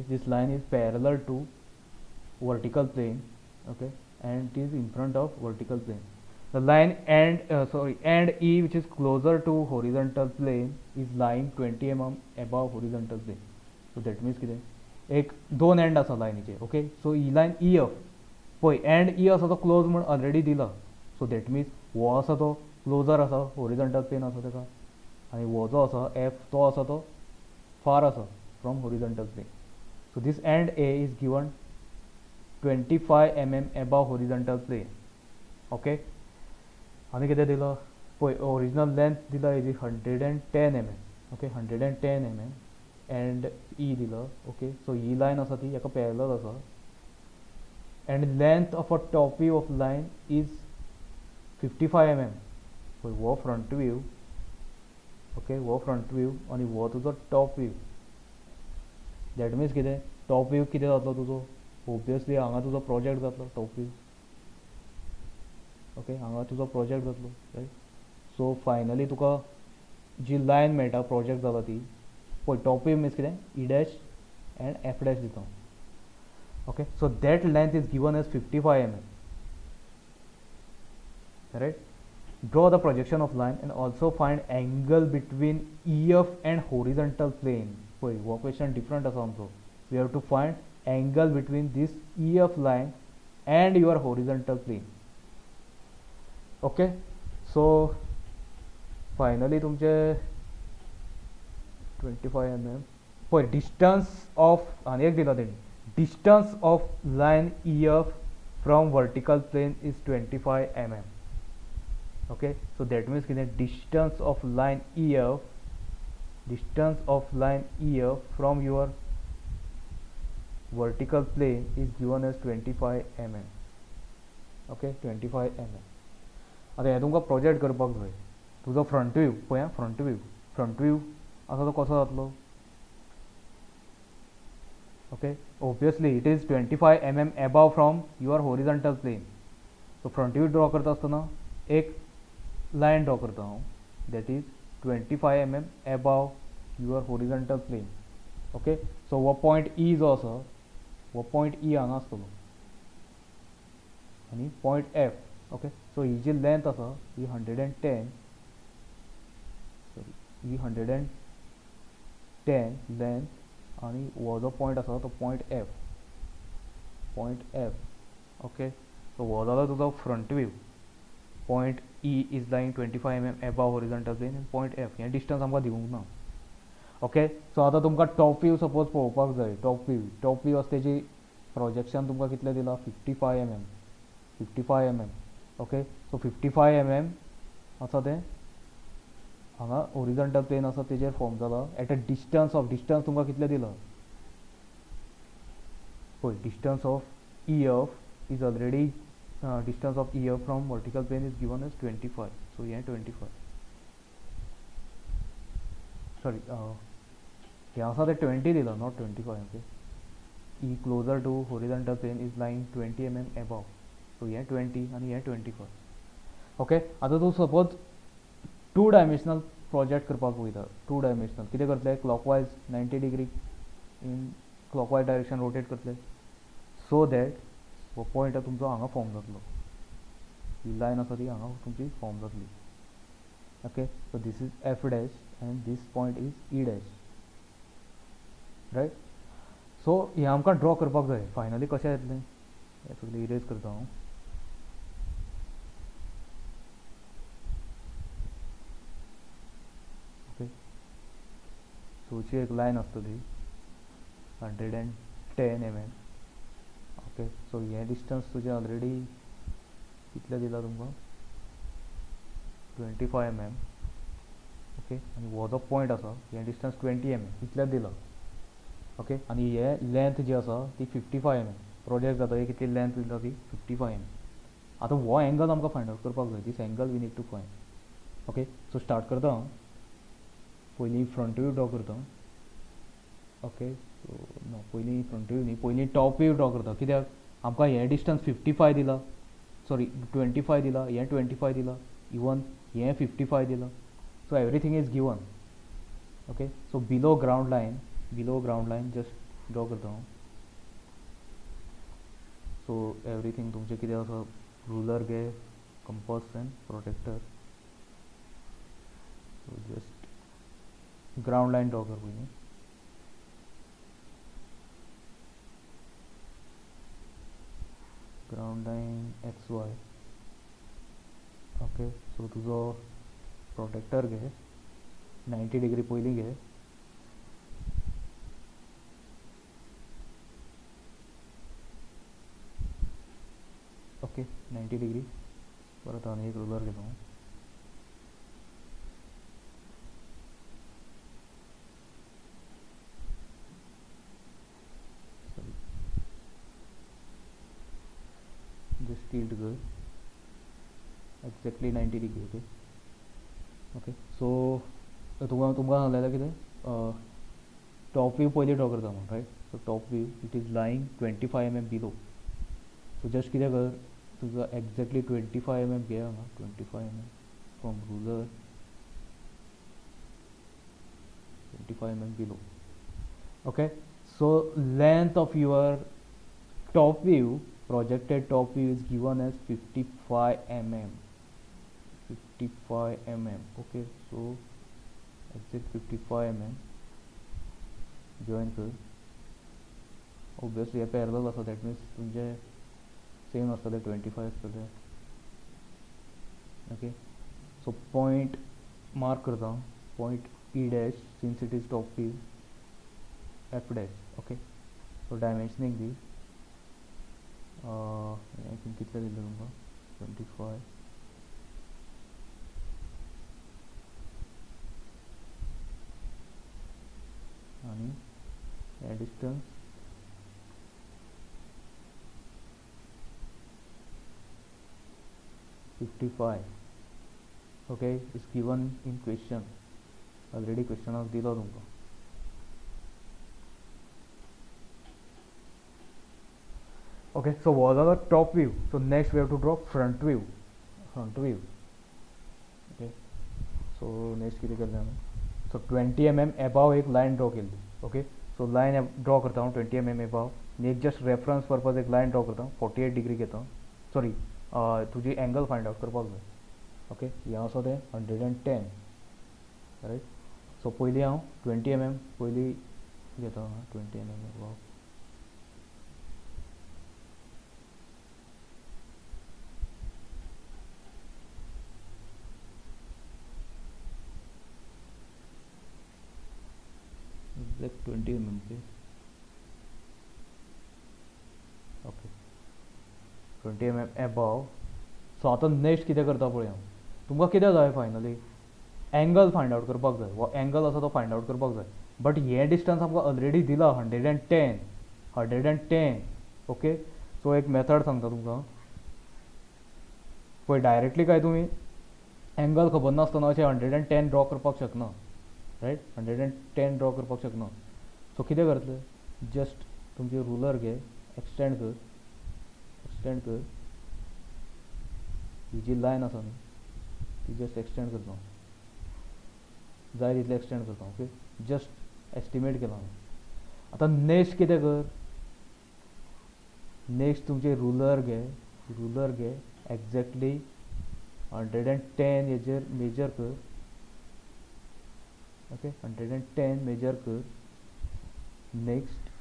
this line is parallel to vertical plane. Okay, and it is in front of vertical plane. The line end E which is closer to horizontal plane is lying 20 mm above horizontal plane. So that means कितें एक दोन and आसा लायनीचे. Okay so ही lion EF पळय and E आसा तो close म्हूण already दिला. सो दॅट मिन्स हो आसा तो क्लोजर आसा होरिझॉन्टल प्लेन आसा तेका आनी हो जो आसा F तो आसा तो फार आसा from horizontal plane. So this end A is given 25 mm above horizontal plane. Okay, आनी कितें दिला पळय ओरिजिनल लेंथ दिला हेजी 110 mm. Okay 110 mm and E दिला. ओके सो ही लायन आसा ती हेका पॅरलल आसा and length of a top view of line is 55 mm. पळय हो फ्रंट व्यू. ओके हो फ्रंट व्यू आनी हो तुजो टॉप व्यू. दॅट मिन्स कितें टॉप व्यू कितें जातलो तुजो ओबियसली हांगा तुजो प्रोजेक्ट जातलो टॉप व्यू. ओके हांगा तुजो प्रोजेक्ट जातलो रायट. सो फायनली तुका जी लायन मेळटा प्रोजेक्ट जाला ती पळय टॉप व्यू मिन्स कितें E dash and F dash दिता. Okay so that length is given as 55 mm. Right. Draw the projection of line and also find angle between EF and horizontal plane. Wait, what question different as also. We have to find angle between this EF line and your horizontal plane. Okay, so finally तुमचे 25 mm. Wait, distance of आणि एक दिला त्यांनी. Distance of line EF from vertical plane is 25 mm. Okay, so that means distance of line EF from your vertical plane is given as 25 mm. Okay, 25 mm. आता हे तुमकां project करपाक जाय. तुजो front view पळय फ्रंट व्यू आसा तो कसो जातलो. Okay obviously it is 25 mm above from your horizontal plane. So front view draw करता आसतना एक लाइन ड्रॉ करता हांव that is 25 mm above your horizontal plane. Okay so हो पॉइंट E जो आसा हो पॉइंट E हांगा आसतलो. आनी पॉयंट एफ. ओके, सो ही जी लेंथ आसा ही 110, सॉरी ही 110 लेंथ, आनी हो जो पॉयंट आसा तो पॉयंट एफ. ओके, सो हो जालो तुजो front view. Point E is lying 25 mm above horizontal plane आनी पॉयंट एफ हें डिस्टन्स आमकां दिवंक ना. ओके, सो आतां तुमकां टॉप व्यू सपोज पळोवपाक जाय. टॉप व्यू आसा तेजी प्रोजेक्शन तुमकां कितलें दिलां 55 mm. ओके, सो 55 mm आसा तें हांगा हॉरिझॉन्टल प्लेन आसा तेजेर फॉर्म जाला एट अ डिस्टन्स तुमकां कितलें दिलां पळय. Distance of EF is already distance of EF from vertical plane is given as 25. So here 25. Sorry, here also the 20 dila, not 25. Okay. E closer to horizontal plane is lying 20 mm above. So here 20 and here 25. Okay. आता तू suppose 2-dimensional project करपाक वयता. 2-dimensional कितें करतले clockwise 90 degree in clockwise direction rotate करतले so that वो point तुमचो हांगा फॉर्म जातलो. ही लायन आसा ती हांगा तुमची फॉर्म जातली. Okay, so this is F dash and this point is E dash. Right, so हें आमकां ड्रॉ करपाक जाय. फायनली कशें येतलें हें सगळें इरेज करता हांव. ओके, सोची एक लायन आसतली 110 mm. ओके, सो हे डिस्टन्स तुजें ऑलरेडी कितलें दिलां तुमकां 25 mm. ओके, आनी हो जो पॉयंट आसा हे डिस्टन्स 20 mm इतलें दिलां. ओके, आनी हे लेंथ जी आसा ती 55 mm. प्रोजेक्ट जाता कितली लेंथ दिला ती 55 mm. आतां हो एंगल आमकां फायंड आउट करपाक जाय. This angle we need to find. Okay, so start करता हांव. पयलीं फ्रंट व्यू ड्रॉ करता. ओके, सो नो पयलीं फ्रंट व्यू न्ही, पयलीं टॉप व्यू ड्रॉ करता. कित्याक आमकां हें डिस्टन्स 55 दिला, सॉरी 25 दिला, हें 25 दिला, इवन हें 55 दिला. So everything is given. Okay, so below ground line just draw करता हांव. सो एवरीथिंग तुमचें कितें आसा रुलर घे, compass and protractor. So just ground line draw कर पयलीं. Ground line XY. Okay, so तुजो प्रोटेक्टर घे 90 डिग्री पयलीं घे. Okay, 90 degree. परत आनी एक रुलर घेता हांव. just tilt कर exactly 90 degree. Okay, okay, so तुमकां सांगलेलें कितें टॉप व्यू पयलीं ड्रॉ करता म्हणून. Right, so top view it is lying 25 mm below. So just कितें कर तुजो एक्झॅक्टली 25 mm घे हांगा. 25 mm from ruler 25 mm below. Okay, so length of your top view, projected top view is given as 55 mm. 55 mm. Okay, so exit 55 mm. Join कर. Obviously parallel आसा, that means तुमचे same आसतले 25 आसतले. Okay, so point mark करता. Point E dash since it is top view. F dash. Okay, so dimensioning the I think कितने दिले तुमको 25 आणि या distance 55. okay, is given in question. Already question आज दिला तुमको. Okay, so was our top view. So next we have to draw front view. Okay, so next किती करना है. So 20 mm above एक line draw केली. Okay, so line draw करता हूँ 20 mm above. एक just reference purpose एक line draw करता हूँ 48 डिग्री घेता हूँ. सॉरी तुजी एंगल फायंड आउट करपाक जाय. ओके हें आसा तें 110 रायट. सो पयलीं हांव 20 mm पयलीं घेता 20 mm. Wow exact 20 mm. Okay 20 mm above. So आतां नेक्स्ट कितें करता पळय हांव. तुमकां कितें जाय फायनली एंगल फायंड आउट करपाक जाय. वो एंगल आसा तो फायंड आउट करपाक जाय. बट हें डिस्टन्स आमकां ऑलरेडी दिला 110. ओके सो एक मेथड सांगता तुमकां. पळय डायरेक्टली काय तुमी एंगल खबर नासतना अशें 110 ड्रॉ करपाक शकना रायट. 110 ड्रॉ करपाक शकना. सो कितें करतले जस्ट तुमचे रुलर घे एक्सटेंड कर ही जी लायन आसा न्ही ती जस्ट एक्सटेंड करता. जाय तितले एक्सटेंड करता. ओके जस्ट एस्टिमेट केला हांवें. आतां नेक्स्ट कितें कर. नेक्स्ट तुमचे रुलर घे एक्झॅक्टली 110 हेजेर मेजर कर. ओके 110 मेजर कर. नेक्स्ट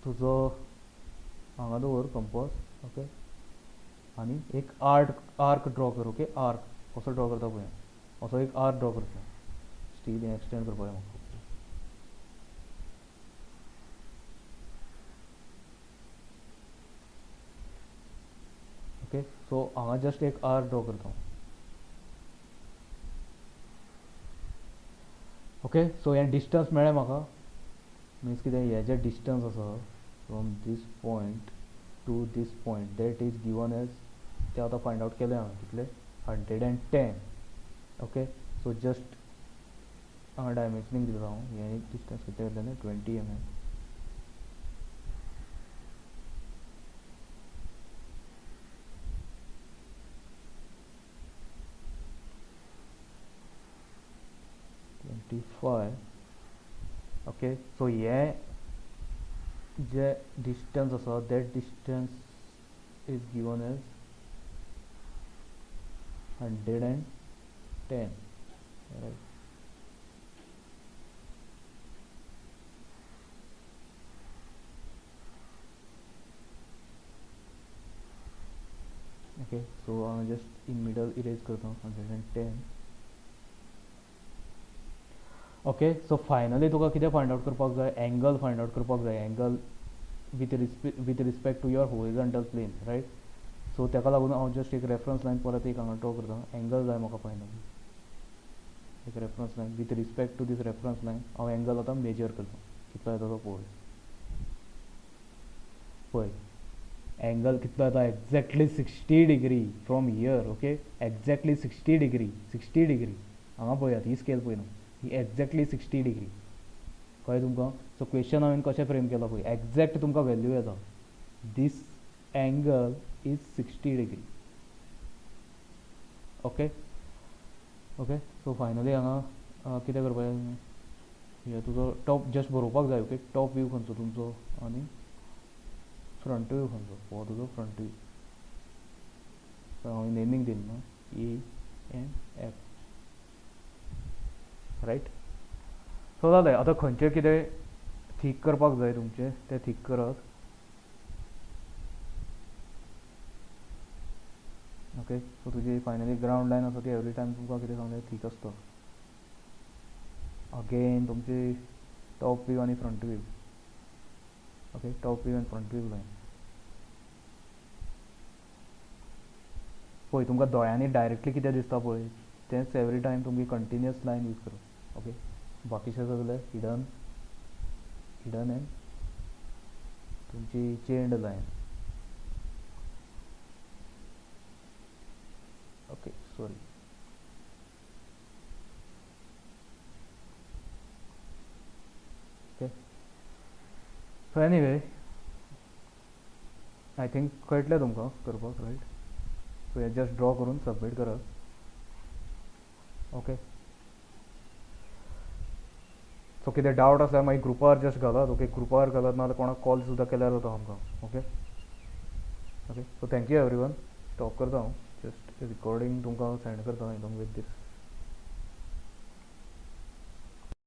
तुजो हांगा दवर कंपास. ओके आनी एक आर्क ड्रॉ कर. ओके आर्क कसो ड्रॉ करता पळय असो एक आर्क ड्रॉ करता. स्टील हें एक्सटेंड करपाक जाय म्हाका. ओके सो हांगा जस्ट एक आर्क ड्रॉ करता. ओके सो हें डिस्टन्स मेळ्ळें म्हाका. मिन्स कितें हें जें डिस्टन्स आसा from this point to this point that is given as तें आतां फायंड आउट केलें हांवें कितलें 110. ओके सो जस्ट हांगा डायमेन्शनिंग दिता हांव. हें डिस्टन्स कितें घेतलें 20 mm. ओके सो हें जे डिस्टन्स आसा that distance is given as 110 right. Okay so हांव जस्ट इन मिडल इरेज करता 110. ओके सो फायनली तुका कितें फायंड आउट करपाक जाय एंगल फायंड आउट करपाक जाय. Angle with respect to your horizontal plane right. So तेका लागून हांव जस्ट एक रेफरन्स लायन परत एक हांगा ड्रॉ करता. एंगल जाय म्हाका फायनली एक reference line. With respect to this reference line हांव एंगल आतां मेजर करता. कितलो येता तो पळय एंगल कितलो येता exactly 60 degree from here. Okay exactly 60 degree हांगा पळयात ही स्केल पळय न्हू ही एक्झॅक्टली 60 डिग्री कळ्ळें तुमकां. सो क्वेश्चन हांवें कशें फ्रेम केला पळय एक्झॅक्ट तुमकां वॅल्यू येता. This angle is 60 degree. Okay so finally हांगा कितें करपाचें हे तुजो टॉप जस्ट बरोवपाक जाय. ओके टॉप व्यू खंयचो तुमचो आनी फ्रंट व्यू खंयचो हो तुजो फ्रंट व्यू. सो हांवें नेमींग दिलें ना ENF रायट. सो जालें. आतां खंयचें कितें थीक करपाक जाय तुमचें तें थीक करात. ओके सो तुजी फायनली ग्रावंड लायन आसा ती एवरी टायम तुमकां कितें सांगलें थीक आसता. अगेन तुमची टॉप व्यू आनी front view. Okay top view आनी फ्रंट व्यू लायन पळय तुमकां दोळ्यांनी डायरेक्टली कितें दिसता पळय तेंच एवरी टायम तुमी कंटिन्युअस लायन यूज करप. ओके बाकीचे सगळे हिडन एंड तुमची चेंड line. Okay sorry okay so anyway I think कळटलें तुमकां करपाक रायट. सो हे जस्ट ड्रॉ करून सबमीट करात. ओके सो कितें डावट आसल्यार मागीर ग्रुपार जस्ट घालात. ओके ग्रुपार घालात नाजाल्यार कोणाक कॉल सुद्दां केल्यार जाता आमकां. Okay okay, so thank you everyone. Stop करता हूँ. जस्ट रिकॉर्डिंग तुमकां सेंड करता एकदम विथ दिस.